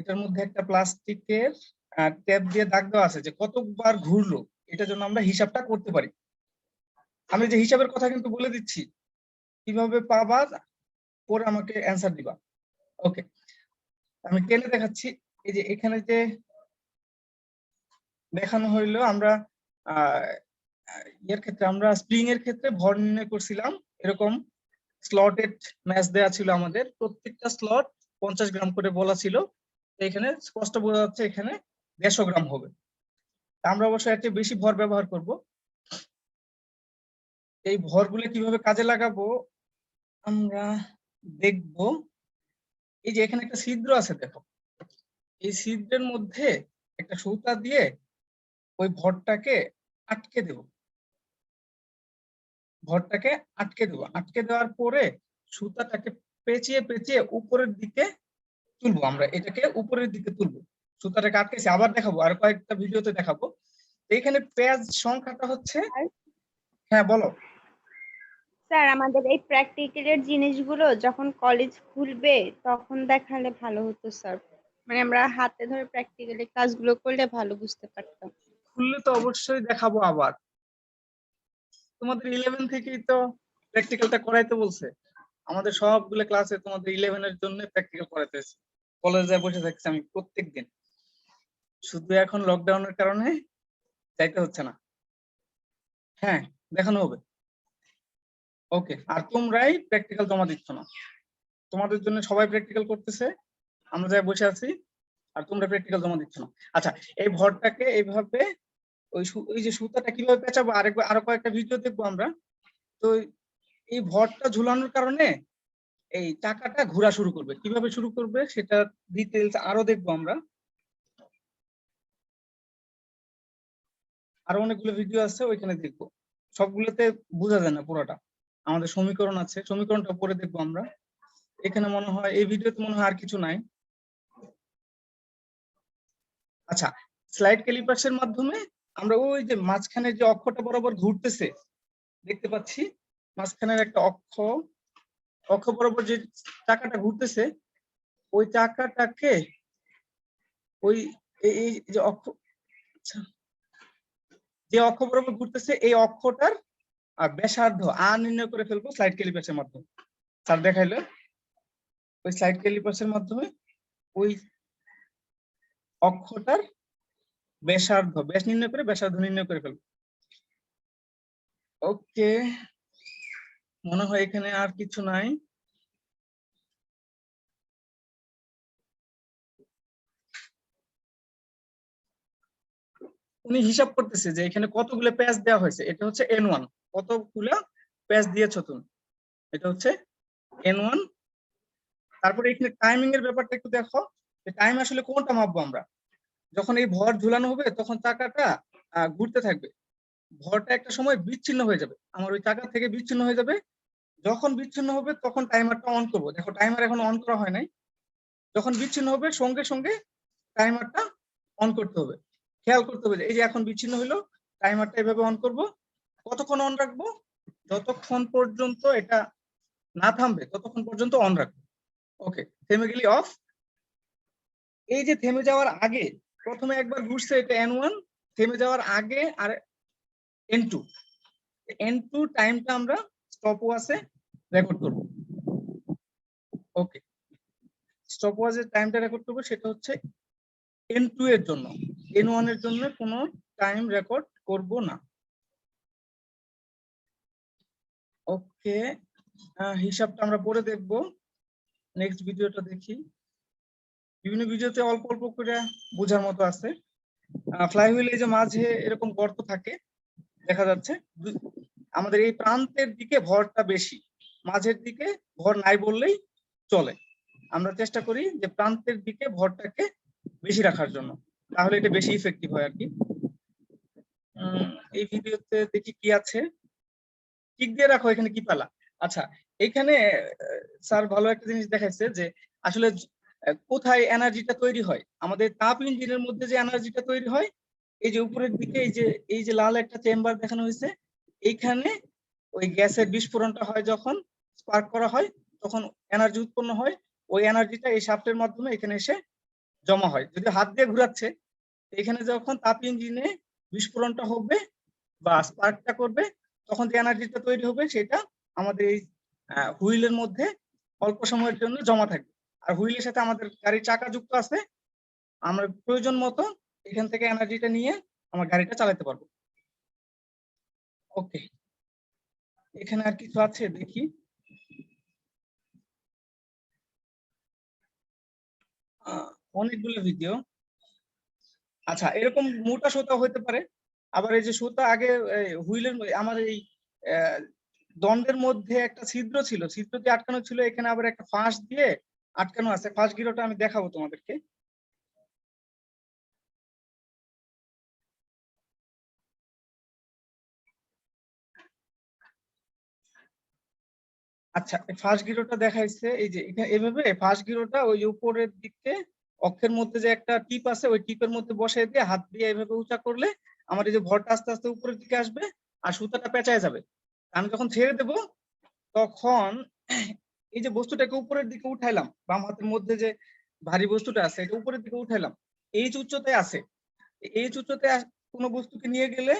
এটার মধ্যে একটা প্লাস্টিকের ট্যাপ দিয়ে দাগ দেওয়া আছে যে কতবার ঘুরলো, এটার জন্য আমরা হিসাবটা করতে পারি। আমি যে হিসাবের কথা কিন্তু বলে দিচ্ছি, কিভাবে পাবা পরে আমাকে অ্যান্সার দিবা। ওকে, আমি টেনে দেখাচ্ছি। এই যে এখানে যে দেখানো হইলো, আমরা এর ক্ষেত্রে আমরা স্প্রিং এর ক্ষেত্রে ভর নির্ণয় করছিলাম। এরকম স্লটেড ম্যাচ দেওয়া ছিল আমাদের, প্রত্যেকটা স্লট 50 গ্রাম করে বলা ছিল। এখানে স্পষ্ট বোঝা যাচ্ছে এখানে 150 গ্রাম হবে। আমরা অবশ্যই এর চেয়ে বেশি ভর ব্যবহার করব। এই ভরগুলো কিভাবে কাজে লাগাবো আমরা দেখব। এই যে এখানে একটা ছিদ্র আছে, দেখো এই ছিদ্রের মধ্যে একটা সুতা দিয়ে ওই ভরটাকে আটকে দেব। ভরটাকে আটকে দেবো, আটকে দেওয়ার পরে সুতাটাকে পেঁচিয়ে পেঁচিয়ে উপরের দিকে তুলবো। আমরা এটাকে উপরের দিকে তুলবো, সুতাটাকে আটকেছি। আবার দেখাবো, আর কয়েকটা ভিডিওতে দেখাবো। এখানে পেজ সংখ্যাটা হচ্ছে, হ্যাঁ বলো। স্যার আমাদের এই প্র্যাকটিক্যালের জিনিসগুলো যখন কলেজ খুলবে তখন দেখালে ভালো হতো স্যার, মানে আমরা হাতে ধরে প্র্যাকটিক্যালি কাজগুলো করলে ভালো বুঝতে পারতাম। খুললে তো অবশ্যই দেখাবো। আবার তোমাদের 11 থেকেই তো প্র্যাকটিক্যালটা করাইতে বলছে। আমাদের সবগুলো ক্লাসে তোমাদের 11 এর জন্য প্র্যাকটিক্যাল করাইতেছে। কলেজে বসে থাকছি আমি প্রত্যেকদিন, শুধু এখন লকডাউনের কারণে যাইতে হচ্ছে না। হ্যাঁ, দেখানো হবে। ওকে, আর তোমরাই প্র্যাকটিক্যাল জমা দিচ্ছ না। তোমাদের জন্য সবাই প্র্যাকটিক্যাল করতেছে, আমরা যাই বসে আছি, আর তোমরা প্র্যাকটিক্যাল জমা দিচ্ছ না। আচ্ছা, এই ভরটাকে এইভাবে ওই যে সুতাটা কিভাবে পেঁচাবো আরো কয়েকটা ভিডিও দেখবো আমরা। তো এই ভরটা ঝুলানোর কারণে এই চাকাটা ঘোরা শুরু করবে। কিভাবে শুরু করবে সেটা ডিটেইলস আরো দেখবো আমরা। আরো অনেকগুলো ভিডিও আছে, ওইখানে দেখবো। সবগুলোতে বোঝা যায় না পুরোটা। আমাদের সমীকরণ আছে, সমীকরণটা পরে দেখবো আমরা। এখানে মনে হয় এই ভিডিওতে মনে হয় আর কিছু নাই। আচ্ছা, স্লাইড ক্যালিপার্সের মাধ্যমে আমরা ওই যে মাঝখানে যে অক্ষটা বরাবর ঘুরতেছে দেখতে পাচ্ছি, মাঝখানের একটা অক্ষ বরাবর যে চাকাটা ঘুরতেছে, ওই চাকাটাকে ওই এই যে অক্ষ, আচ্ছা, যে অক্ষ বরাবর ঘুরতেছে এই অক্ষটার ব্যাসার্ধ নির্ণয় করে ফেলবো স্লাইড ক্যালিপার্সের মাধ্যমে। স্যার দেখাইলো ওই স্লাইড ক্যালিপার্সের মাধ্যমে ওই অক্ষটার ব্যাস নির্ণয় করে ব্যাসার্ধ নির্ণয় করে ফেলবো। ওকে, মনে হয় এখানে আর কিছু নাই। উনি হিসাব করতেছে যে এখানে কতগুলো প্যাচ দেওয়া হয়েছে। এটা হচ্ছে N1, কতগুলো প্যাচ দিয়েছো তুমি, এটা হচ্ছে N1। তারপরে এখানে টাইমিং এর ব্যাপারটা একটু দেখো, টাইম আসলে কোনটা মাপবো আমরা। যখন এই ভর ঝুলানো হবে তখন চাকাটা ঘুরতে থাকবে, ভরটা একটা সময় বিচ্ছিন্ন হয়ে যাবে, আমার ওই চাকা থেকে বিচ্ছিন্ন হয়ে যাবে। যখন বিচ্ছিন্ন হবে তখন টাইমারটা অন করবো। দেখো টাইমার এখন অন করা হয় নাই। যখন বিচ্ছিন্ন হবে সঙ্গে সঙ্গে টাইমারটা অন করতে হবে। খেয়াল করতে হবে এই যে এখন বিচ্ছিন্ন হলো, টাইমারটা এভাবে অন করব। কতক্ষণ অন রাখবো? যতক্ষণ পর্যন্ত এটা না থামবে ততক্ষণ পর্যন্ত অন রাখবো। ওকে, থেমে গেলি অফ। এই যে থেমে যাওয়ার আগে প্রথমে একবার ঘুরছে, এটা N1, থেমে যাওয়ার আগে আর N2 টাইমটা আমরা স্টপ ওয়াচে রেকর্ড করব। ওকে, স্টপ ওয়াচের টাইমটা রেকর্ড করব, সেটা হচ্ছে N2 এর জন্য। N1 এর জন্য কোনো টাইম রেকর্ড করব না। ওকে, হিসাবটা আমরা পরে দেখব। নেক্সট ভিডিওটা দেখি। বিভিন্ন ভিডিওতে অল্প অল্প করে বোঝার মতো আছে। ফ্লাইহুইল এই যে মাঝে এরকম গর্ত থাকে দেখা যাচ্ছে, আমাদের এই প্রান্তের দিকে ভরটা বেশি, মাঝের দিকে ভর নাই বললেই চলে। আমরা চেষ্টা করি যে প্রান্তের দিকে ভরটাকে বেশি রাখার জন্য, তাহলে এটা বেশি ইফেক্টিভ হয় আর কি। এই ভিডিওতে দেখি কি আছে, টিক দিয়ে রাখো এখানে কি পেলা। আচ্ছা, এখানে স্যার ভালো একটা জিনিস দেখাইছে যে আসলে কোথায় এনার্জিটা তৈরি হয়। আমাদের তাপ ইঞ্জিনের মধ্যে যে এনার্জিটা তৈরি হয়, এই যে উপরের দিকে এই যে লাল একটা চেম্বার দেখানো হয়েছে, এইখানে ওই গ্যাসের বিস্ফোরণটা হয়, যখন স্পার্ক করা হয় তখন এনার্জি উৎপন্ন হয়। ওই এনার্জিটা এই শাফটের মাধ্যমে এখানে এসে জমা হয়। যদি হাত দিয়ে ঘোরাচ্ছে, এখানে যখন তাপ ইঞ্জিনে বিস্ফোরণটা হবে বা স্পার্কটা করবে, তখন যে এনার্জিটা তৈরি হবে সেটা আমাদের এই হুইলের মধ্যে অল্প সময়ের জন্য জমা থাকবে। আর হুইলের সাথে আমাদের গাড়ির চাকা যুক্ত আছে, আমরা প্রয়োজন মতো এখান থেকে এনার্জিটা নিয়ে আমার গাড়িটা চালাতে পারবো। ওকে, এখানে আর কিছু আছে দেখি। অনেকগুলো ভিডিও। আচ্ছা, এরকম মোটা সুতা হতে পারে, আবার এই যে সুতা আগে হুইলের আমার এই দণ্ডের মধ্যে একটা ছিদ্র ছিল, ছিদ্র দিয়ে আটকানো ছিল, এখানে আবার একটা ফাঁস দিয়ে আটকানো আছে। ফাঁস গিরোটা আমি দেখাবো তোমাদেরকে। আচ্ছা, ফাঁস গিরোটা দেখাইছে এই যে এখানে এভাবে ফাঁস গিরোটা ওই উপরের দিকে অক্ষের মধ্যে যে একটা টিপ আছে, ওই টিপের মধ্যে বসাই দিয়ে হাত দিয়ে এভাবে উঁচা করলে আমার এই যে ভরটা আস্তে আস্তে উপরের দিকে আসবে আর সুতাটা পেঁচায় যাবে। আমি যখন ছেড়ে দেব তখন এই যে বস্তুটাকে উপরের দিকে উঠাইলাম, বাম হাতের মধ্যে যে ভারী বস্তুটা আছে এটা উপরের দিকে উঠাইলাম, এই উচ্চতায় আছে। এই উচ্চতায় কোনো বস্তুকে নিয়ে গেলে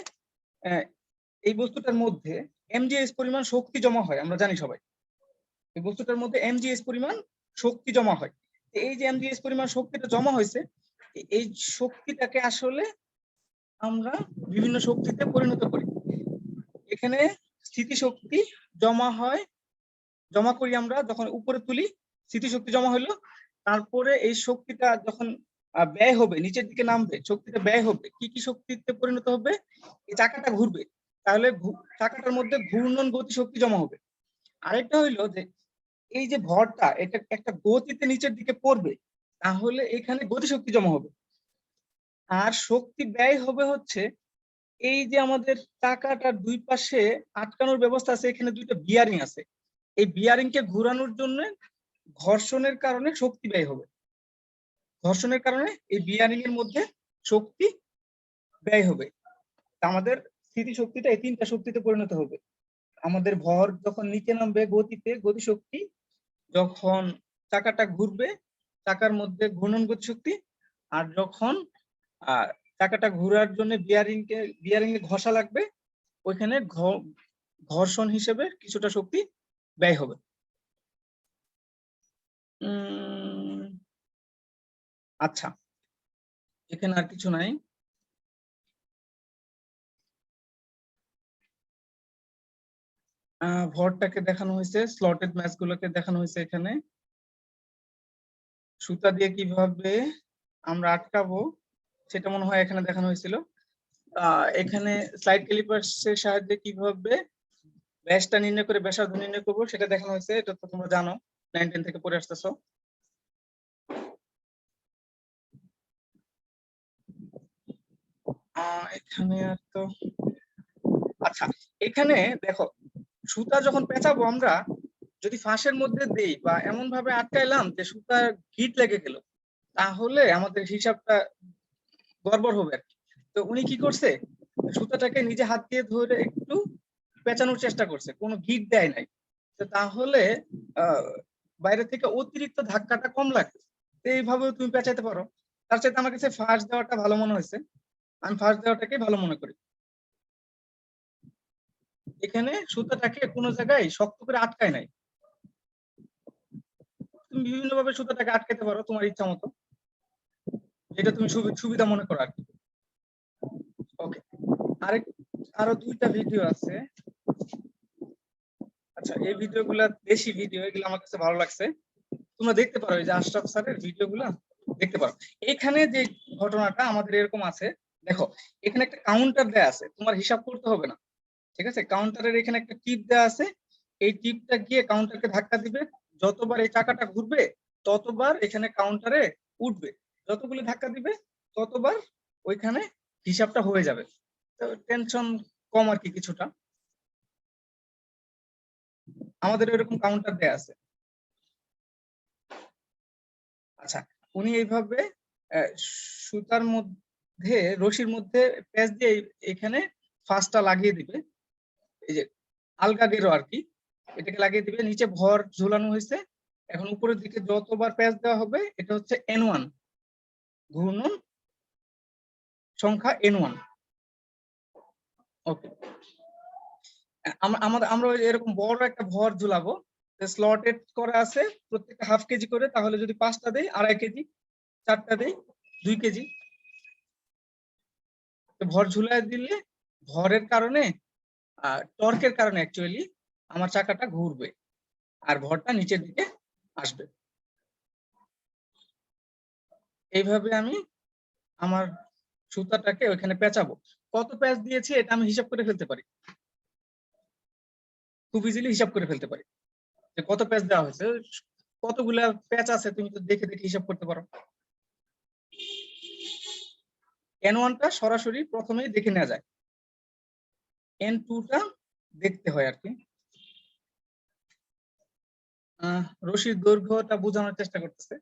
এই বস্তুটার মধ্যে এমজিএস পরিমাণ শক্তি জমা হয়, আমরা জানি সবাই। এই বস্তুটার মধ্যে এমজিএস পরিমাণ শক্তি জমা হয়। এই যে এমজিএস পরিমাণ শক্তিটা জমা হয়েছে, এই শক্তিটাকে আসলে আমরা বিভিন্ন শক্তিতে পরিণত করি। এখানে স্থিতিশক্তি জমা হয়, জমা করি আমরা যখন উপরে তুলি, স্থিতিশক্তি জমা হলো। তারপরে এই শক্তিটা যখন ব্যয় হবে, নিচের দিকে নামবে, শক্তিটা ব্যয় হবে, কি কি শক্তিতে পরিণত হবে? এই চাকাটা ঘুরবে, তাহলে চাকাটার মধ্যে ঘূর্ণন গতি শক্তি জমা হবে। আরেকটা হইলো যে এই যে ভরটা এটা একটা গতিতে নিচের দিকে পড়বে, তাহলে এখানে গতিশক্তি জমা হবে। আর শক্তি ব্যয় হবে হচ্ছে এই যে আমাদের চাকাটার দুই পাশে আটকানোর ব্যবস্থা আছে, এখানে দুইটা বিয়ারিং আছে, এই বিয়ারিং কে ঘোরানোর জন্য ঘর্ষণের কারণে শক্তি ব্যয় হবে। ঘর্ষণের কারণে এই বিয়ারিং এর মধ্যে শক্তি ব্যয় হবে। আমাদের স্থিতিশক্তিটা এই তিনটা শক্তিতে পরিণত হবে। আমাদের ভর যখন নিচে নামবে গতিতে, গতিশক্তি, যখন চাকাটা ঘুরবে চাকার মধ্যে ঘূর্ণন গতিশক্তি, আর যখন চাকাটা ঘোরার জন্য বিয়ারিং এ ঘষা লাগবে, ওইখানে ঘর্ষণ হিসেবে কিছুটা শক্তি ব্যয় হবে। আচ্ছা, এখানে আর কিছু নাই। ভরটাকে দেখানো হয়েছে, স্লটেড ম্যাচ গুলোকে দেখানো হয়েছে। এখানে সুতা দিয়ে কিভাবে আমরা আটকাবো সেটা মনে হয় এখানে দেখানো হয়েছিল। এখানে স্লাইড ক্যালিপার্সের সাহায্যে কিভাবে ব্যাসটা নির্ণয় করে ব্যাসার্ধ নির্ণয় করবো সেটা দেখানো হয়েছে। এটা তো তোমরা জানো, 9-10 থেকে পড়ে আসতেছো। এখানে আর তো আচ্ছা, এখানে দেখো সুতা যখন পেঁচাবো আমরা, যদি ফাঁসের মধ্যে দেই বা এমন ভাবে আটকাইলাম যে সুতা গিট লেগে গেল, তাহলে আমাদের হিসাবটা গড়বড় হবে আর কি। তো উনি কি করছে, সুতাটাকে নিজে হাত দিয়ে ধরে একটু পেঁচানোর চেষ্টা করছে, কোনো গিট দেয় নাই। তো তাহলে বাইরে থেকে অতিরিক্ত ধাক্কাটা কম লাগবে। এইভাবে তুমি পেঁচাইতে পারো। তার সাথে আমার কাছে ফাঁস দেওয়াটা ভালো মনে হয়েছে, আমি ফাঁস দেওয়াটাকে ভালো মনে করি। এখানে সুতাটাকে কোনো জায়গায় শক্ত করে আটকায় নাই, তুমি বিভিন্ন ভাবে সুতাটাকে আটকাতে পারো তোমার ইচ্ছা মতো, যেটা তুমি সুবিধা মনে করো আর কি। ওকে, আরো দুইটা ভিডিও আছে। আচ্ছা, এই ভিডিওগুলা দেশি ভিডিও, এগুলো আমার কাছে ভালো লাগছে, তোমরা দেখতে পারো। এই যে আশরাফ স্যারের ভিডিওগুলা দেখতে পারো। এখানে যে ঘটনাটা আমাদের এরকম আছে, দেখো এখানে একটা কাউন্টার দেয়া আছে, তোমার হিসাব করতে হবে না, ঠিক আছে? কাউন্টারের এখানে একটা টিপ দেয়া আছে, এই টিপটা গিয়ে কাউন্টারকে ধাক্কা দিবে, যতবার এই চাকাটা ঘুরবে ততবার এখানে কাউন্টারে উঠবে, যতগুলো ধাক্কা দিবে ততবার ওইখানে হিসাবটা হয়ে যাবে। তো টেনশন কম আর কি কিছুটা। আমাদের এরকম কাউন্টার দেয়া আছে। আচ্ছা, উনি এইভাবে সুতার মধ্যে রশির মধ্যে প্যাচ দিয়ে এখানে ফাঁসটা লাগিয়ে দিবে, এই যে আলগা গেরো আর কি, এটাকে লাগিয়ে দিবে। নিচে ভর ঝুলানো হয়েছে, এখন উপরের দিকে যতবার প্যাচ দেওয়া হবে এটা হচ্ছে N1, ঘূর্ণন সংখ্যা n1। ওকে, আমরা এরকম বড় একটা ভর ঝুলাবো, স্লটেড করা আছে প্রত্যেকটা হাফ কেজি করে, তাহলে যদি 5টা দেই 2.5 কেজি, 4টা দেই 2 কেজি। ভর ঝুলাই দিলে ভরের কারণে টর্কের কারণে অ্যাকচুয়ালি আমার চাকাটা ঘুরবে আর ভরটা নিচের দিকে আসবে। এইভাবে আমি আমার সুতাটাকে ওইখানে পেঁচাবো। কত প্যাচ দিয়েছি এটা আমি হিসাব করে ফেলতে পারি, খুব ইজিলি হিসাব করে ফেলতে পারি যে কত প্যাচ দেওয়া হয়েছে। কতগুলা প্যাচ আছে তুমি তো দেখে দেখে হিসাব করতে পারো। n1টা সরাসরি প্রথমেই দেখে নেওয়া যায়, n2টা দেখতে হয় আর কি। রশির দৈর্ঘ্যটা বোঝানোর চেষ্টা করতেছে।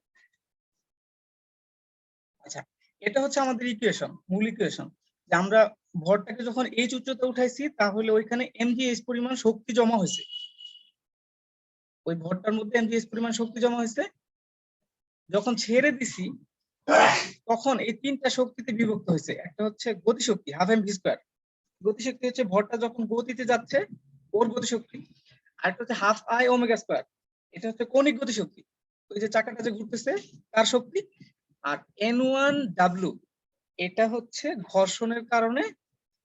আচ্ছা, এটা হচ্ছে আমাদের ইকুয়েশন, মূল ইকুয়েশন, যে আমরা ভরটাকে যখন এইচ উচ্চতা উঠাইছি তাহলে ওইখানে mgh পরিমাণ শক্তি জমা হয়েছে, ওই ভরটার মধ্যে mgh পরিমাণ শক্তি জমা হয়েছে। যখন ছেড়ে দিছি তখন এই 3টা শক্তিতে বিভক্ত হয়েছে। একটা হচ্ছে গতিশক্তি হাফ mv স্কয়ার, গতিশক্তি হচ্ছে ভরটা যখন গতিতে যাচ্ছে ওর গতিশক্তি। আর একটা হচ্ছে হাফ আই ওমেগা স্কয়ার, এটা হচ্ছে কৌণিক গতিশক্তি, ওই যে চাকাটা যে ঘুরতেছে তার শক্তি। আর n1w, এটা হচ্ছে ঘর্ষণের কারণে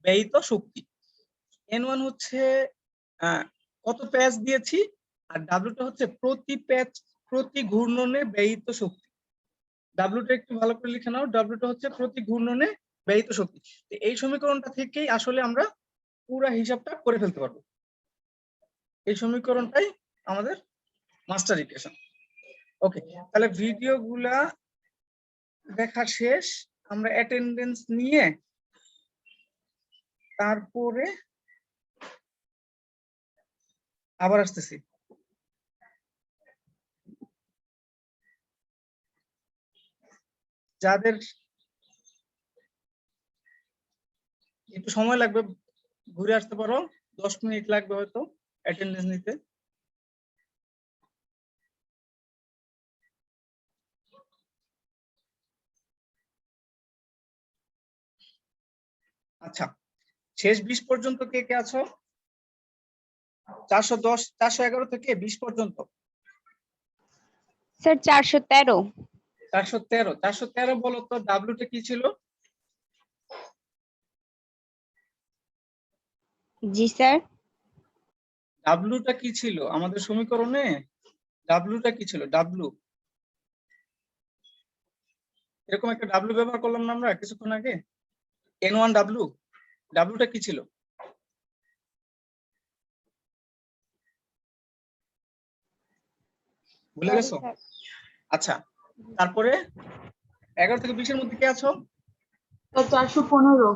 ব্যয়িত শক্তি। n1 হচ্ছে কত প্যাচ দিয়েছি, আর ডাব্লুটা হচ্ছে প্রতি প্যাচ প্রতি ঘূর্ণনে ব্যয়িত শক্তি। ডাব্লুটা একটু ভালো করে লিখে নাও, ডাব্লুটা হচ্ছে প্রতি ঘূর্ণনে ব্যয়িত শক্তি। এই সমীকরণটা থেকেই আসলে আমরা পুরা হিসাবটা করে ফেলতে পারবো। এই সমীকরণটাই আমাদের মাস্টার ইকুয়েশন। ওকে, তাহলে ভিডিওগুলা দেখা শেষ, আমরা অ্যাটেন্ডেন্স নিয়ে তারপরে আবার আসতেছি। যাদের একটু সময় লাগবে ঘুরে আসতে পারো, 10 মিনিট লাগবে হয়তো অ্যাটেন্ডেন্স নিতে। আচ্ছা, শেষ 20 পর্যন্ত কে কে আছো? 410 411 থেকে 20 পর্যন্ত। স্যার 413। 413 বলো তো ডাব্লুটা কি ছিল? জি স্যার। ডাব্লুটা কি ছিল আমাদের সমীকরণে? ডাব্লুটা কি ছিল? ডাব্লু, এরকম একটা ডাব্লু ব্যবহার করলাম না আমরা কিছুক্ষণ আগে, n1 ডাব্লু। ডাব্লুটা কি ছিল? ভুলে গেছো? আচ্ছা, তারপরে 11 থেকে 20 এর মধ্যে কে আছো? 415।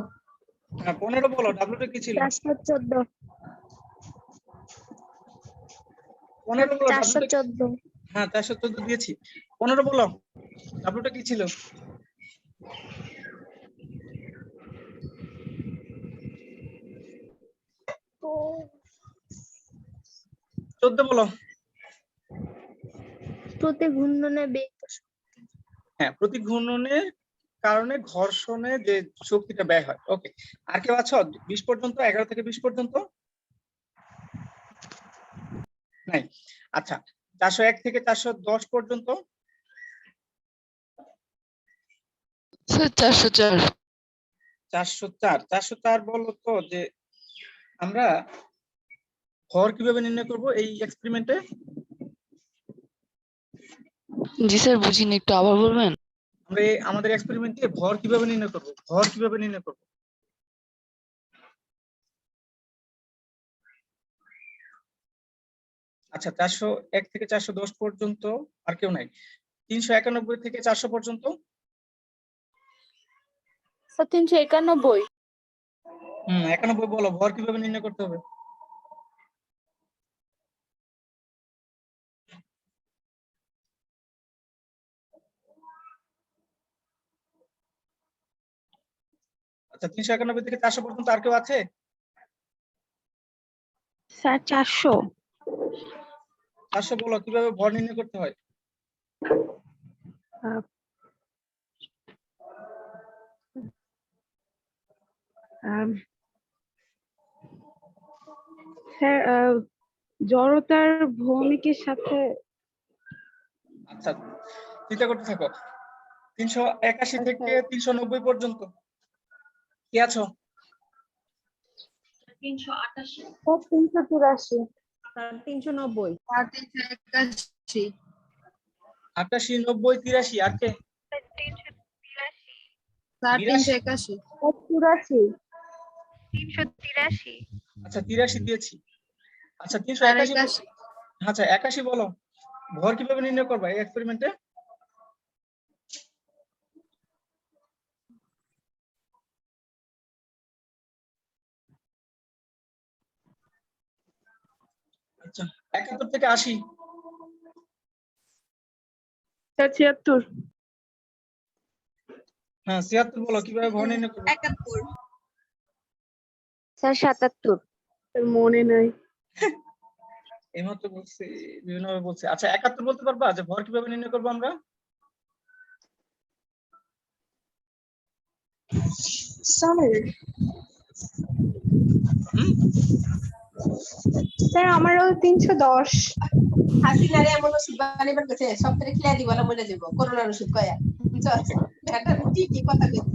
হ্যাঁ 15 বলো, ডাব্লুটা কি ছিল? 414। 15 বলো, ডাব্লুটা 414। হ্যাঁ 414 দিয়েছি। 15 বলো, ডাব্লুটা কি ছিল? চোদ্দ বলো। প্রতি ঘূর্ণনে ব্যয়িত শক্তি। হ্যাঁ, প্রতি ঘূর্ণনের কারণে ঘর্ষণে যে শক্তিটা ব্যয় হয়। ওকে, আর কেউ আছো 20 পর্যন্ত? 11 থেকে 20 পর্যন্ত নাই। আচ্ছা, 401 থেকে 410 পর্যন্ত। 404। 404 বলো তো যে আমরা ভর কিভাবে নির্ণয় করব এই এক্সপেরিমেন্টে? জি স্যার বুঝিনি, একটু আবার বলবেন? আমরা আমাদের এক্সপেরিমেন্টে ভর কিভাবে নির্ণয় করব? ভর কিভাবে নির্ণয় করব? আচ্ছা, 401 থেকে 410 পর্যন্ত আর কেউ নাই। 391 থেকে 400 পর্যন্ত। 391। 91 বলো, ভর কিভাবে নির্ণয় করতে হবে? আচ্ছা, 391 থেকে 400 পর্যন্ত আর কেউ আছে? স্যার 400। 400 বলো, কিভাবে ভর নির্ণয় করতে হয়? স্যার জড়তার ভৌমিকের সাথে আচ্ছা চিন্তা করতে থাকো 381 থেকে 390 পর্যন্ত কি আছো? 383 390 88 90 83 আর কে? 381 আচ্ছা 83 দিয়েছি। আচ্ছা 381 আচ্ছা 81 বলো ভর কিভাবে নির্ণয় করবা এই এক্সপেরিমেন্টে? আচ্ছা 71 থেকে 80 76 হ্যাঁ 76 বলো কিভাবে ভর নির্ণয় করবে? স্যার 77। মনে নাই। এইমাত্র বলছি বিভিন্ন ভাবে বলছি। আচ্ছা 71 বলতে পারবা যে ভর কিভাবে নির্ণয় করবো আমরা? স্যার আমারও 310। হাসিনারে এমন ওষুধ বানাইবার কাছে সপ্তাহে খিলা দিব না বলে যাব করোনার ওষুধ কয়া এটা কি কথা কইতে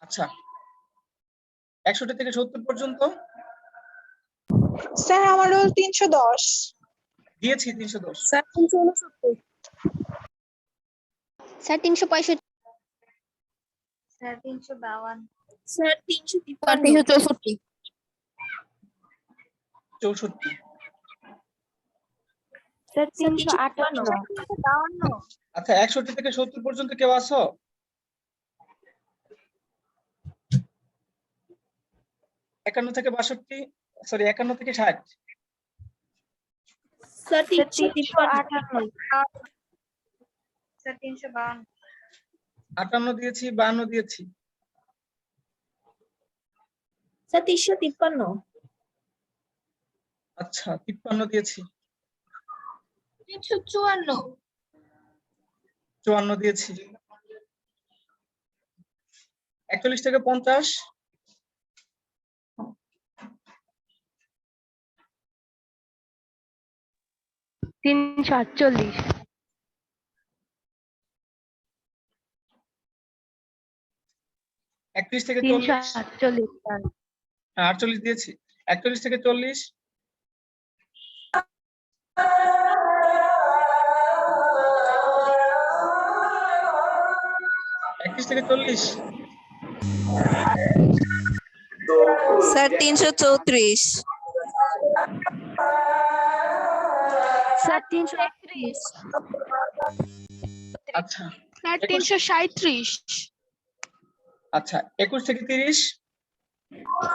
আচ্ছা 61 থেকে 70 পর্যন্ত স্যার আমারও 310। দিয়েছি 310। Sir 369 sir 365 sir 352। Sir 363 64 sir 358। আচ্ছা 61 থেকে 70 পর্যন্ত কেউ আছো? একান্ন থেকে 62 সরি 51 থেকে 60 স্যার 358। স্যার 352। 58 দিয়েছি 52 দিয়েছি স্যার 353 আচ্ছা 53 দিয়েছি 354 54 দিয়েছি 41 থেকে 50 348 31 থেকে 40 348 হ্যাঁ 48 দিয়েছি 41 থেকে 40 31 থেকে 40 স্যার 334 স্যার 331 আচ্ছা স্যার 337 আচ্ছা 21 থেকে 30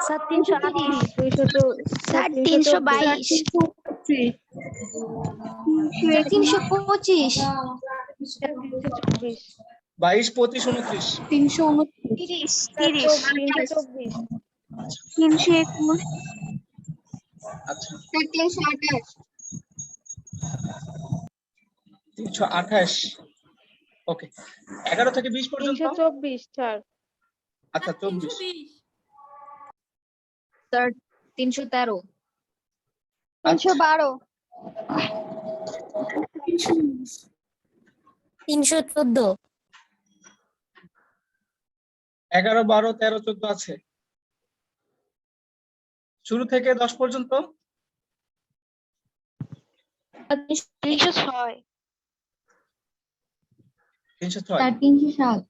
স্যার 338 স্যার 322 325 22 25 29 30 321 আচ্ছা স্যার 328 328 ওকে 11 থেকে 20 পর্যন্ত 324 স্যার আচ্ছা 24 স্যার 313। 312 314। 11 12 13 14 আছে শুরু থেকে 10 পর্যন্ত 306 306 স্যার 307।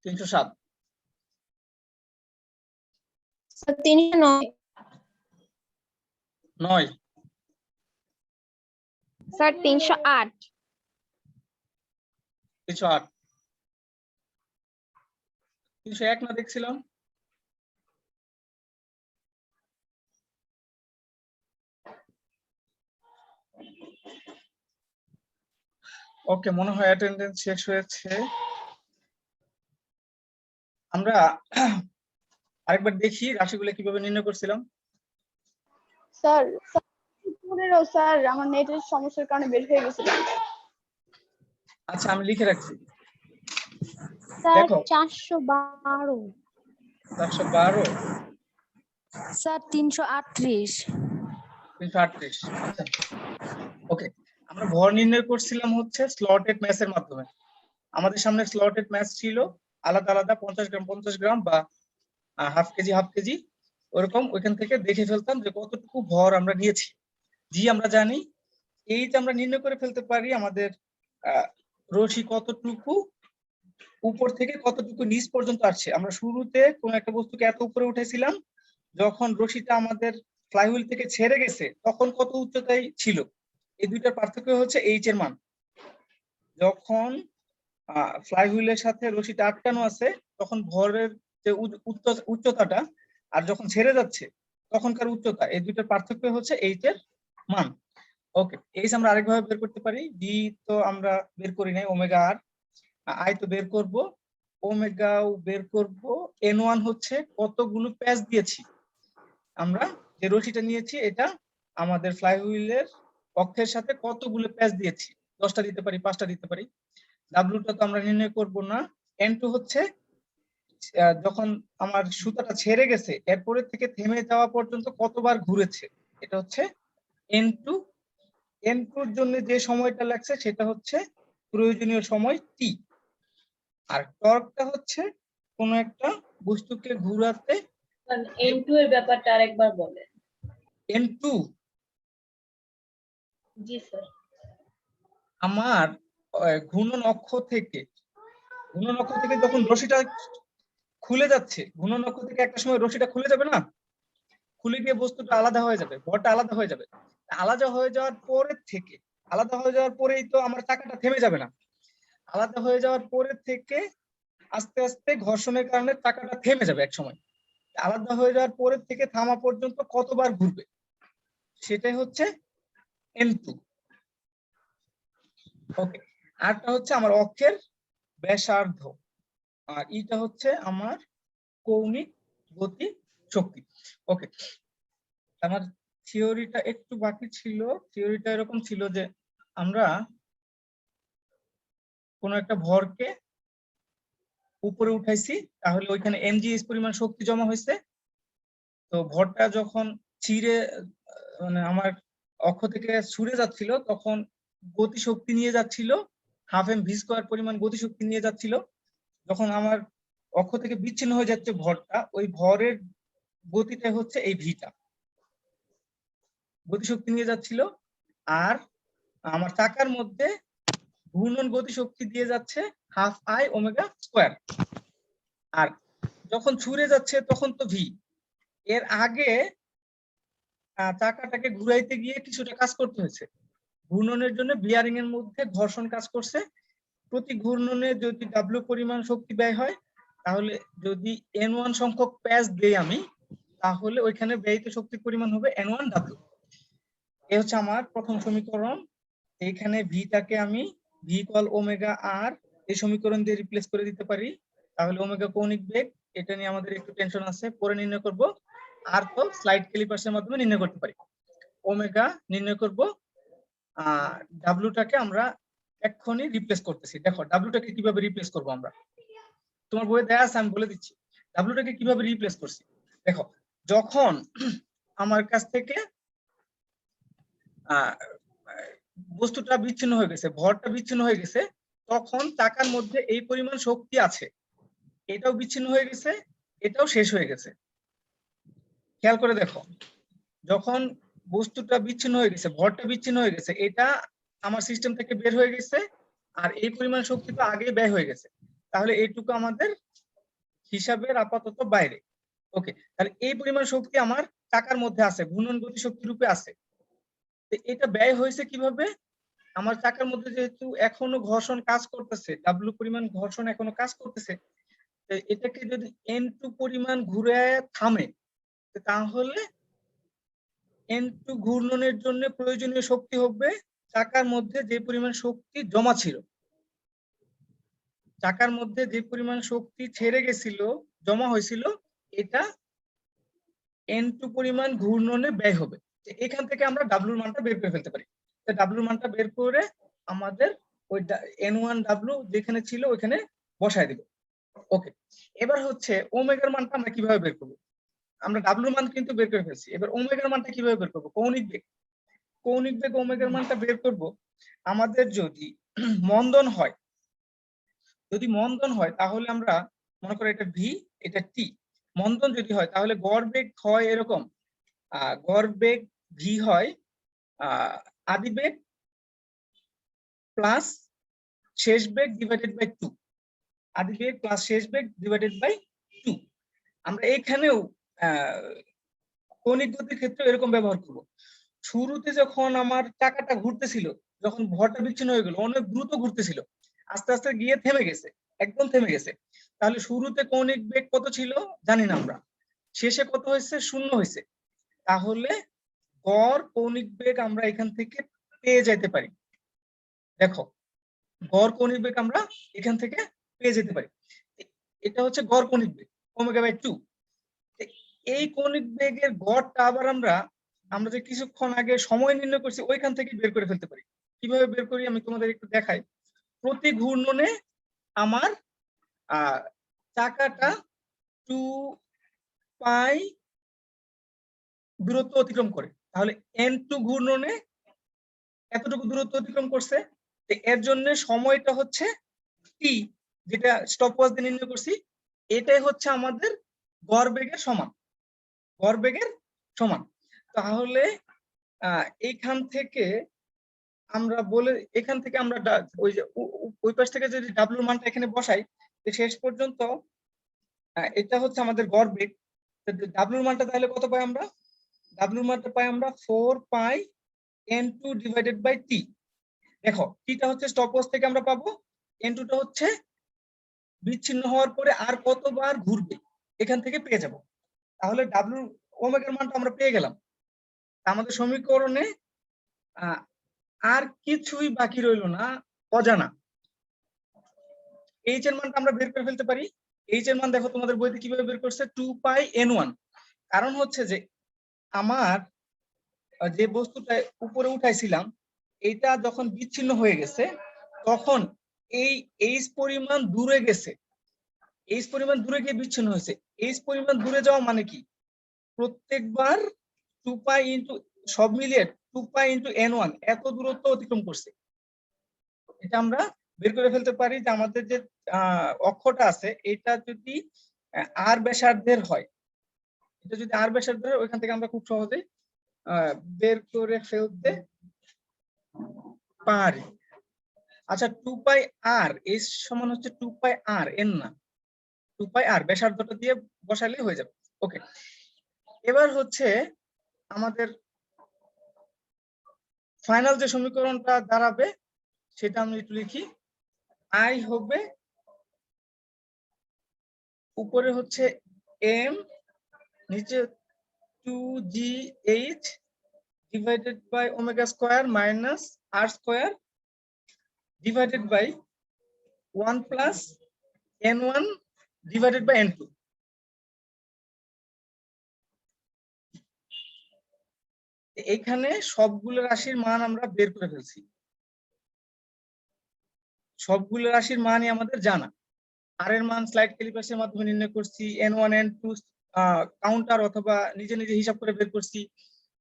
307 স্যার 309। 9 স্যার 308। 308 301 না দেখছিলাম ওকে মনে হয় অ্যাটেন্ডেন্স শেষ হয়েছে আমরা আরেকবার দেখি রাশিগুলো কিভাবে নির্ণয় করছিলাম স্যার 15 স্যার, আমার নেটের সমস্যার কারণে বের হয়ে গেছিলাম। আচ্ছা আমি লিখে রাখছি। স্যার দেখো 412। 412, স্যার 338। 338। আচ্ছা ওকে, আমরা ভর নির্ণয় করছিলাম হচ্ছে স্লটেড ম্যাচের মাধ্যমে। আমাদের সামনে স্লটেড ম্যাচ ছিল আলাদা আলাদা 50 গ্রাম 50 গ্রাম বা হাফ কেজি ওরকম, ওইখান থেকে দেখে ফেলতাম যে কতটুকু ভর আমরা নিয়েছি। জি আমরা জানি, এইটা আমরা নির্ণয় করে ফেলতে পারি আমাদের রশি কতটুকু উপর থেকে কতটুকু নিচ পর্যন্ত আসছে। আমরা শুরুতে কোন একটা বস্তুকে এত উপরে উঠেছিলাম, যখন রশিটা আমাদের ফ্লাইহুইল থেকে ছেড়ে গেছে তখন কত উচ্চতায় ছিল। এই দুইটার পার্থক্য হচ্ছে এইচ এর মান। যখন ফ্লাইহুইলের সাথে রশিটা আটকানো আছে তখন ভরের যে উচ্চতাটা, আর যখন ছেড়ে যাচ্ছে তখনকার উচ্চতা, এই দুইটার পার্থক্য হচ্ছে এইচ এর মান। ওকে, এইচ আমরা আরেকভাবে বের করতে পারি। ডি তো আমরা বের করি নাই, ওমেগা আর। আই তো বের করব, ওমেগাও বের করব। N1 হচ্ছে কতগুলো প্যাচ দিয়েছি। আমরা যে রশিটা নিয়েছি এটা আমাদের ফ্লাইহুইলের অক্ষের সাথে কতগুলো প্যাচ দিয়েছি, 10টা দিতে পারি, 5টা দিতে পারি। ডাব্লুটা তো আমরা নির্ণয় করব না। N2 হচ্ছে যখন আমার সুতাটা ছেড়ে গেছে এরপরে থেকে থেমে যাওয়া পর্যন্ত কতবার ঘুরেছে, এটা হচ্ছে N2। N2 এর জন্য যে সময়টা লাগছে সেটা হচ্ছে প্রয়োজনীয় সময় T। আর টর্কটা হচ্ছে কোন একটা বস্তুকে ঘুরাতে। N2 এর ব্যাপারটা আরেকবার বলেন। N2 জি স্যার। আমার ঘূর্ণন অক্ষ থেকে যখন রশিটা খুলে যাচ্ছে, ঘূর্ণন অক্ষ থেকে একটা সময় রশিটা খুলে যাবে না, খুলে গিয়ে বস্তুটা আলাদা হয়ে যাবে, ভরটা আলাদা হয়ে যাবে। আলাদা হয়ে যাওয়ার পরেই তো আমার চাকাটা থেমে যাবে না। আলাদা হয়ে যাওয়ার পরে থেকে আস্তে আস্তে ঘর্ষণের কারণে চাকাটা থেমে যাবে এক সময়। আলাদা হয়ে যাওয়ার পরে থেকে থামা পর্যন্ত কতবার ঘুরবে, সেটাই হচ্ছে N2। ওকে, আরটা হচ্ছে আমার অক্ষের ব্যাসার্ধ, আর এটা হচ্ছে আমার কৌণিক গতি শক্তি। ওকে, আমার থিওরিটা একটু বাকি ছিল। থিওরিটা এরকম ছিল যে আমরা কোন একটা ভরকে উপরে উঠাইছি, তাহলে ওইখানে mgh পরিমাণ শক্তি জমা হয়েছে। তো ভরটা যখন ছিঁড়ে মানে আমার অক্ষ থেকে ছুড়ে যাচ্ছিল তখন গতি শক্তি নিয়ে যাচ্ছিল, হাফ এম ভি স্কোয়ার পরিমাণ গতি শক্তি নিয়ে যাচ্ছিল। যখন আমার অক্ষ থেকে বিচ্ছিন্ন হয়ে যাচ্ছে ভরটা, ওই ভরের গতিটা হচ্ছে এই ভিটা, গতিশক্তি নিয়ে যাচ্ছিল। আর আমার চাকার মধ্যে ঘূর্ণন গতিশক্তি দিয়ে যাচ্ছে হাফ আই ওমেগা স্কোয়ার। আর যখন ছুড়ে যাচ্ছে তখন তো ভি। এর আগে চাকাটাকে ঘুরাইতে গিয়ে কিছুটা কাজ করতে হয়েছে। ঘূর্ণনের জন্য বিয়ারিং এর মধ্যে ঘর্ষণ কাজ করছে। প্রতি ঘূর্ণনে যদি ডাব্লিউ পরিমাণ শক্তি ব্যয় হয়, তাহলে যদি N1 সংখ্যক প্যাচ দেই আমি, তাহলে ওইখানে ব্যয়িত শক্তির পরিমাণ হবে N1W। এই হচ্ছে আমার প্রথম সমীকরণ। এইখানে ভিটাকে আমি ভি ইকুয়াল ওমেগা আর এই সমীকরণ দিয়ে রিপ্লেস করে দিতে পারি। তাহলে ওমেগা কৌণিক বেগ, এটা নিয়ে আমাদের একটু টেনশন আছে, পরে নির্ণয় করব। আর তো স্লাইড ক্যালিপার্সের মাধ্যমে নির্ণয় করতে পারি। ওমেগা নির্ণয় করব, আর ডাব্লিউটাকে আমরা এক্ষুনি রিপ্লেস করতেছি। দেখো ডাব্লিউটাকে কিভাবে রিপ্লেস করব আমরা, তোমার বইয়ে দেয়া আছে, আমি বলে দিচ্ছি ডাব্লিউটাকে কিভাবে রিপ্লেস করছি। দেখো, যখন আমার কাছ থেকে বস্তুটা বিচ্ছিন্ন হয়ে গেছে, ভরটা বিচ্ছিন্ন হয়ে গেছে, তখন চাকার মধ্যে এই পরিমাণ শক্তি আছে, এটাও বিচ্ছিন্ন হয়ে গেছে, এটাও শেষ হয়ে গেছে। খেয়াল করে দেখো, যখন বস্তুটা বিচ্ছিন্ন হয়ে গেছে, ভরটা বিচ্ছিন্ন হয়ে গেছে, এটা আমার সিস্টেম থেকে বের হয়ে গেছে, আর এই পরিমাণ শক্তি তো আগেই ব্যয় হয়ে গেছে, তাহলে এইটুকু আমাদের হিসাবের আপাতত বাইরে। ওকে, তাহলে এই পরিমাণ শক্তি আমার চাকার মধ্যে আছে, ঘূর্ণন গতি শক্তি রূপে আছে। এটা ব্যয় হয়েছে কিভাবে, আমার চাকার মধ্যে যেহেতু এখনো ঘর্ষণ কাজ করতেছে, ডাব্লিউ পরিমাণ ঘর্ষণ এখনো কাজ করতেছে, এটাকে যদি N2 পরিমাণ ঘুরে থামে, তাহলে N2 ঘূর্ণনের জন্য প্রয়োজনীয় শক্তি হবে চাকার মধ্যে যে পরিমাণ শক্তি জমা ছিল, চাকার মধ্যে যে পরিমাণ শক্তি ছেড়ে গেছিল, জমা হয়েছিল, এটা N2 পরিমাণ ঘূর্ণনে ব্যয় হবে। এখান থেকে আমরা ডাব্লুর মানটা বের করে ফেলতে পারি। তো ডাব্লুর মানটা বের করে আমাদের ওই N1W যেখানে ছিল ওইখানে বসায় দিব। ওকে, এবার হচ্ছে ওমেগার মানটা আমরা কিভাবে বের করব? আমরা ডাব্লুর মান কিন্তু বের করে ফেলছি, এবার ওমেগার মানটা কিভাবে বের করব? কৌণিক বেগ ওমেগার মানটা বের করব। আমাদের যদি মন্দন হয়, তাহলে আমরা মনে করি এটা ভি, এটা টি। মন্দন যদি হয় তাহলে গড় বেগ হয় এরকম, গড় বেগ ভি হয় আদি বেগ প্লাস শেষ বেগ ডিভাইডেড বাই 2, আদি বেগ প্লাস শেষ বেগ ডিভাইডেড বাই 2। আমরা এখানেও কৌণিক গতির ক্ষেত্রে এরকম ব্যবহার করব। শুরুতে যখন আমার চাকাটা ঘুরতেছিল, যখন ভরটা বিচ্ছিন্ন হয়ে গেল, অনেক দ্রুত ঘুরতেছিল, আস্তে আস্তে গিয়ে থেমে গেছে, একদম থেমে গেছে। তাহলে শুরুতে কৌণিক বেগ কত ছিল জানি না আমরা, শেষে কত হয়েছে? 0 হয়েছে। তাহলে গড় কৌণিক বেগ আমরা এখান থেকে পেয়ে যেতে পারি। দেখো, গড় কৌণিক বেগ আমরা এখান থেকে পেয়ে যেতে পারি। এটা হচ্ছে গড় কৌণিক বেগ ওমেগা বাই 2। এই কৌণিক বেগের গড়টা আবার আমরা যে কিছুক্ষণ আগে সময় নির্ণয় করছি ওইখান থেকে বের করে ফেলতে পারি। কিভাবে বের করি আমি তোমাদের একটু দেখাই। প্রতি ঘূর্ণনে আমার চাকাটা 2 পাই দূরত্ব অতিক্রম করে, তাহলে N2 ঘূর্ণনে এতটুকু দূরত্ব অতিক্রম করছে। এর জন্য সময়টা হচ্ছে টি, যেটা স্টপওয়াচ দিয়ে নির্ণয় করছি, এটাই হচ্ছে আমাদের গড় বেগের সমান, তাহলে এইখান থেকে আমরা ওই যে ওই পাশ থেকে যদি ডাব্লুর মানটা এখানে বসাই, শেষ পর্যন্ত এটা হচ্ছে আমাদের গড় বেগ। ডাব্লুর মানটা তাহলে কত পাই আমরা? ডাব্লুর মানটা পাই আমরা 4 পাই N2 ডিভাইডেড বাই টি। দেখো, টিটা হচ্ছে স্টপওয়াচ থেকে আমরা পাবো, N2টা হচ্ছে বিচ্ছিন্ন হওয়ার পরে আর কতবার ঘুরবে এখান থেকে পেয়ে যাব। তাহলে ডাব্লু ওমেগার মানটা আমরা পেয়ে গেলাম। আমাদের সমীকরণে আর কিছুই বাকি রইল না অজানা। এইচ এর মানটা আমরা বের করে ফেলতে পারি। এইচ এর মান দেখো তোমাদের বইতে কিভাবে বের করছে, 2 পাই N1। কারণ হচ্ছে যে আমার যে বস্তুটা উপরে উঠাইছিলাম এটা যখন বিচ্ছিন্ন হয়ে গেছে তখন এই এইচ পরিমাণ দূরে গেছে, এইচ পরিমাণ দূরে গিয়ে বিচ্ছিন্ন হয়েছে। এইচ পরিমাণ দূরে যাওয়া মানে কি? প্রত্যেকবার 2 পাই ইনটু সব মিলিয়ে 2 পাই ইনটু N1 এত দূরত্ব অতিক্রম করছে। এটা আমরা বের করে ফেলতে পারি যে আমাদের যে অক্ষটা আছে এটা যদি আর ব্যাসার্ধের হয়, এটা যদি আর ব্যাসার্ধের হয়, ওইখান থেকে আমরা খুব সহজেই বের করে ফেলতে পারি। আচ্ছা, 2 পাই আর এর সমান হচ্ছে 2 পাই আর এন না, 2 পাই আর ব্যাসার্ধটা দিয়ে বসালে হয়ে যাবে। ওকে, এবার হচ্ছে আমাদের ফাইনাল যে সমীকরণটা দাঁড়াবে সেটা আমি একটু লিখি। আই হবে উপরে হচ্ছে এম, নিচে 2gh divided by omega square minus r square divided by 1 plus N1 divided by N2। এইখানে সবগুলো রাশির মান আমরা বের করে ফেলছি, সবগুলো রাশির মানই আমাদের জানা। আর এর মান স্লাইড ক্যালিপার্সের মাধ্যমে নির্ণয় করছি, N1 N2 কাউন্টার অথবা নিজে নিজে হিসাব করে বের করছি,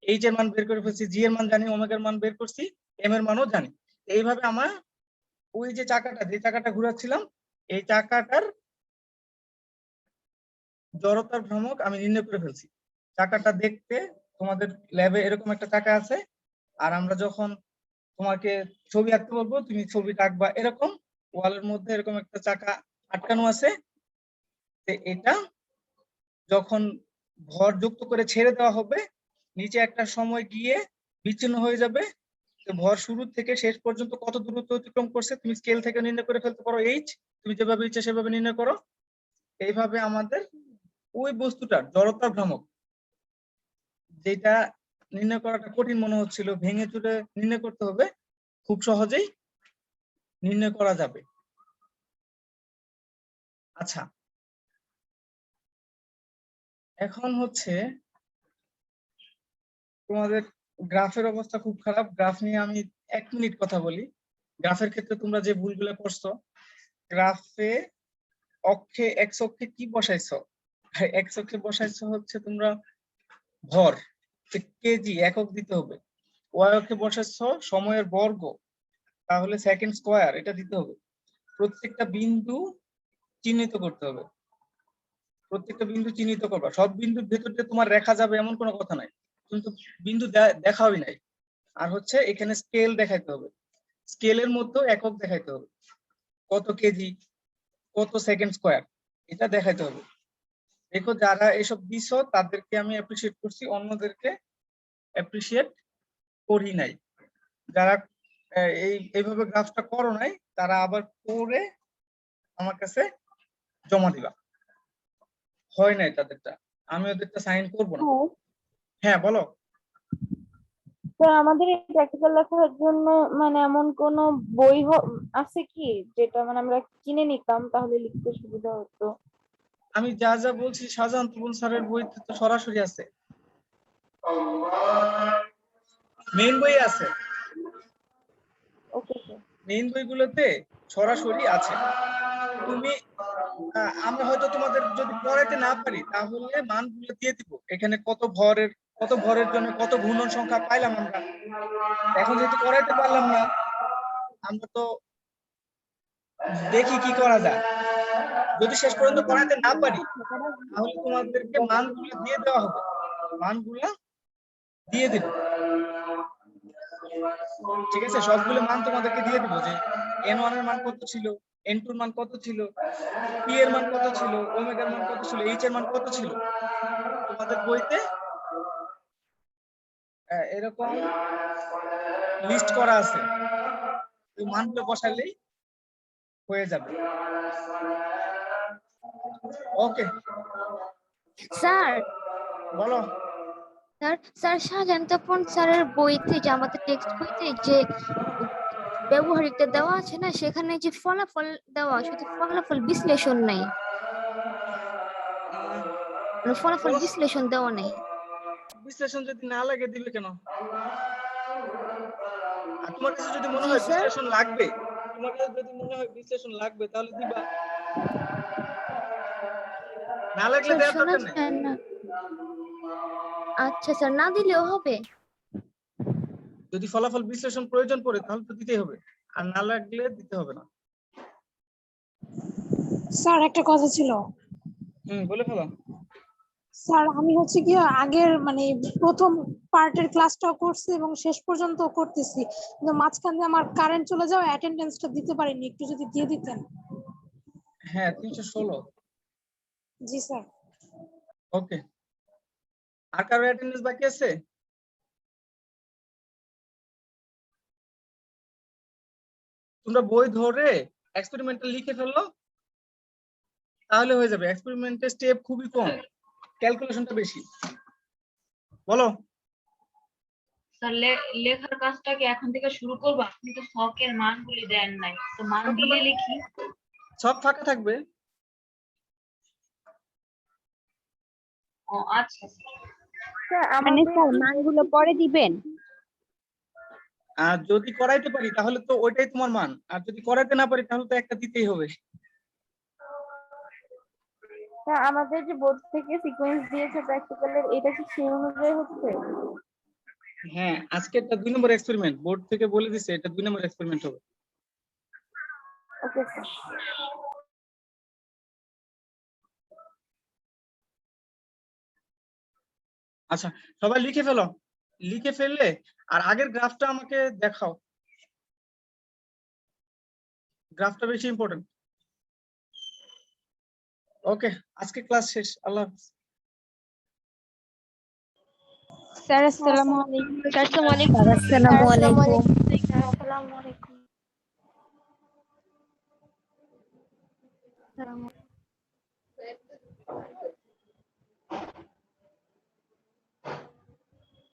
এইচ এর মান বের করে ফেলছি, জি এর মান জানি, ওমেগার মান বের করছি, এম এর মানও জানি। এইভাবে আমার ওই যে চাকাটা ঘুরাচ্ছিলাম এই চাকাটার জড়তার ভ্রামক আমি নির্ণয় করে ফেলছি। চাকাটা দেখতে তোমাদের ল্যাবে এরকম একটা চাকা আছে, আর আমরা যখন তোমাকে ছবি আঁকতে বলবো তুমি ছবিটা আঁকবা এরকম, ওয়ালের মধ্যে এরকম একটা চাকা আটকানো আছে। এটা যখন ভর যুক্ত করে ছেড়ে দেওয়া হবে নিচে একটা সময় গিয়ে বিচ্ছিন্ন হয়ে যাবে। ভর শুরু থেকে শেষ পর্যন্ত কত দূরত্ব অতিক্রম করছে তুমি স্কেল থেকে নির্ণয় করে ফেলতে পারো এইচ, তুমি যেভাবে ইচ্ছা সেভাবে নির্ণয় করো। এইভাবে আমাদের ওই বস্তুটার জড়তার ভ্রামক, যেটা নির্ণয় করাটা কঠিন মনে হচ্ছিল, ভেঙে চুরে নির্ণয় করতে হবে, খুব সহজেই নির্ণয় করা যাবে। আচ্ছা, এখন হচ্ছে তোমাদের গ্রাফের অবস্থা খুব খারাপ। গ্রাফ নিয়ে আমি 1 মিনিট কথা বলি। গ্রাফের ক্ষেত্রে তোমরা যে ভুলগুলো করছো, গ্রাফে অক্ষে এক্স অক্ষে কি বসাইছো? এক্স অক্ষে বসাইছো হচ্ছে তোমরা ভর, কেজি একক দিতে হবে। ওয়াই অক্ষে বসাইছো সময়ের বর্গ, তাহলে সেকেন্ড স্কয়ার এটা দিতে হবে। প্রত্যেকটা বিন্দু চিহ্নিত করতে হবে, প্রত্যেকটা বিন্দু চিহ্নিত করবা। সব বিন্দুর ভেতর দিয়ে তোমার রেখা যাবে এমন কোনো কথা নাই, কিন্তু বিন্দু দেখাওই নাই। আর হচ্ছে এখানে স্কেল দেখাইতে হবে, স্কেলের মধ্যে একক দেখাইতে হবে, কত কেজি কত সেকেন্ড স্কয়ার এটা দেখাইতে হবে। দেখো যারা এসব দিছো তাদেরকে আমি অ্যাপ্রিসিয়েট করছি, অন্যদেরকে অ্যাপ্রিসিয়েট করি নাই। যারা এইভাবে গ্রাফটা করো নাই তারা আবার করে আমার কাছে জমা দিবা। হয় নাই তাদেরটা, আমি ওদেরটা সাইন করব না। হ্যাঁ বলো। স্যার আমাদের এই প্র্যাকটিক্যাল লেখার জন্য মানে এমন কোন বই আছে কি যেটা মানে আমরা কিনে নিতাম তাহলে লিখতে সুবিধা হতো? আমি যা যা বলছি শাহজাহান তুবুল স্যারের বইতে তো সরাসরি আছে, মেইন বই আছে। Okay sir. মেইন বইগুলোতে সরাসরি আছে। তুমি আমরা হয়তো তোমাদের যদি পড়াইতে না পারি তাহলে মানগুলো দিয়ে দিব, এখানে কত ভরের জন্য কত ঘূর্ণন সংখ্যা পাইলাম আমরা। এখন যেহেতু পড়াইতে পারলাম না, আমরা তো দেখি কি করা যায়। যদি শেষ পর্যন্ত পড়াইতে না পারি তাহলে তোমাদেরকে মানগুলো দিয়ে দেওয়া হবে, মানগুলো দিয়ে দিব। ঠিক আছে, সবগুলো মান তোমাদেরকে দিয়ে দিব যে n1 এর মান কত ছিল, n2 এর মান কত ছিল, p এর মান কত ছিল, ওমেগার মান কত ছিল, h এর মান কত ছিল। তোমাদের বইতে এরকম লিস্ট করা আছে, ওই মানগুলো বসালেই হয়ে যাবে। ওকে স্যার বলো। স্যার শাহজাহান তপন স্যারের বইতে যে আমাদের টেক্সট বইতে যে ব্যবহারিকটা দেওয়া আছে না, সেখানে যে ফলাফল দেওয়া, শুধু ফলাফল বিশ্লেষণ নাই, মানে ফলাফল বিশ্লেষণ দেওয়া নেই। বিশ্লেষণ যদি না লাগে দিবে কেন? আর তোমার কাছে যদি মনে জি হয় স্যার। বিশ্লেষণ লাগবে, তোমার কাছে যদি মনে হয় বিশ্লেষণ লাগবে তাহলে দিবা, না লাগলে স্যার দেওয়ার শোনা দরকার নেই। যায় না। আচ্ছা স্যার, না দিলেও হবে? যদি ফলাফল বিশ্লেষণ প্রয়োজন পড়ে তাহলে তো দিতেই হবে, আর না লাগলে দিতে হবে না। স্যার একটা কথা ছিল। বলে ফেলো। স্যার আমি হচ্ছে কি আগের মানে প্রথম পার্টের ক্লাসটাও করছি এবং শেষ পর্যন্ত করতেছি, কিন্তু মাঝখানে আমার কারেন্ট চলে যাওয়া অ্যাটেন্ডেন্সটা দিতে পারিনি, একটু যদি দিয়ে দিতেন। হ্যাঁ 316। জি স্যার। ওকে, আর কারো অ্যাটেন্ডেন্স বাকি আছে? তোমরা বই ধরে এক্সপেরিমেন্টটা লিখে ফেললো তাহলে হয়ে যাবে। এক্সপেরিমেন্টের স্টেপ খুবই কম, ক্যালকুলেশনটা বেশি। বলো। স্যার লেখার কাজটা কি এখন থেকে শুরু করবো? আপনি তো শখের মানগুলি দেন নাই, তো মান দিলে লিখি। সব ফাঁকা থাকবে। ও আচ্ছা স্যার মানে আমাদের স্যার মানগুলো পরে দিবেন? আর যদি করাইতে পারি তাহলে তো ওইটাই তোমার মান, আর যদি করাইতে না পারি তাহলে তো একটা দিতেই হবে। স্যার আমাদের যে বোর্ড থেকে সিকোয়েন্স দিয়েছে প্র্যাকটিক্যালের, এটা কি সেই অনুযায়ী হচ্ছে? হ্যাঁ আজকে এটা 2 নম্বর এক্সপেরিমেন্ট, বোর্ড থেকে বলে দিছে এটা 2 নম্বর এক্সপেরিমেন্ট হবে। Okay sir. আচ্ছা সবাই লিখে ফেলো, লিখে ফেললে আর আগের গ্রাফটা আমাকে দেখাও, গ্রাফটা বেশি ইম্পর্টেন্ট। ওকে আজকে ক্লাস শেষ, আল্লাহ হাফেজ। স্যার আসসালামু আলাইকুম। স্যার আসসালামু আলাইকুম। আসসালামু আলাইকুম। আসসালামু আলাইকুম।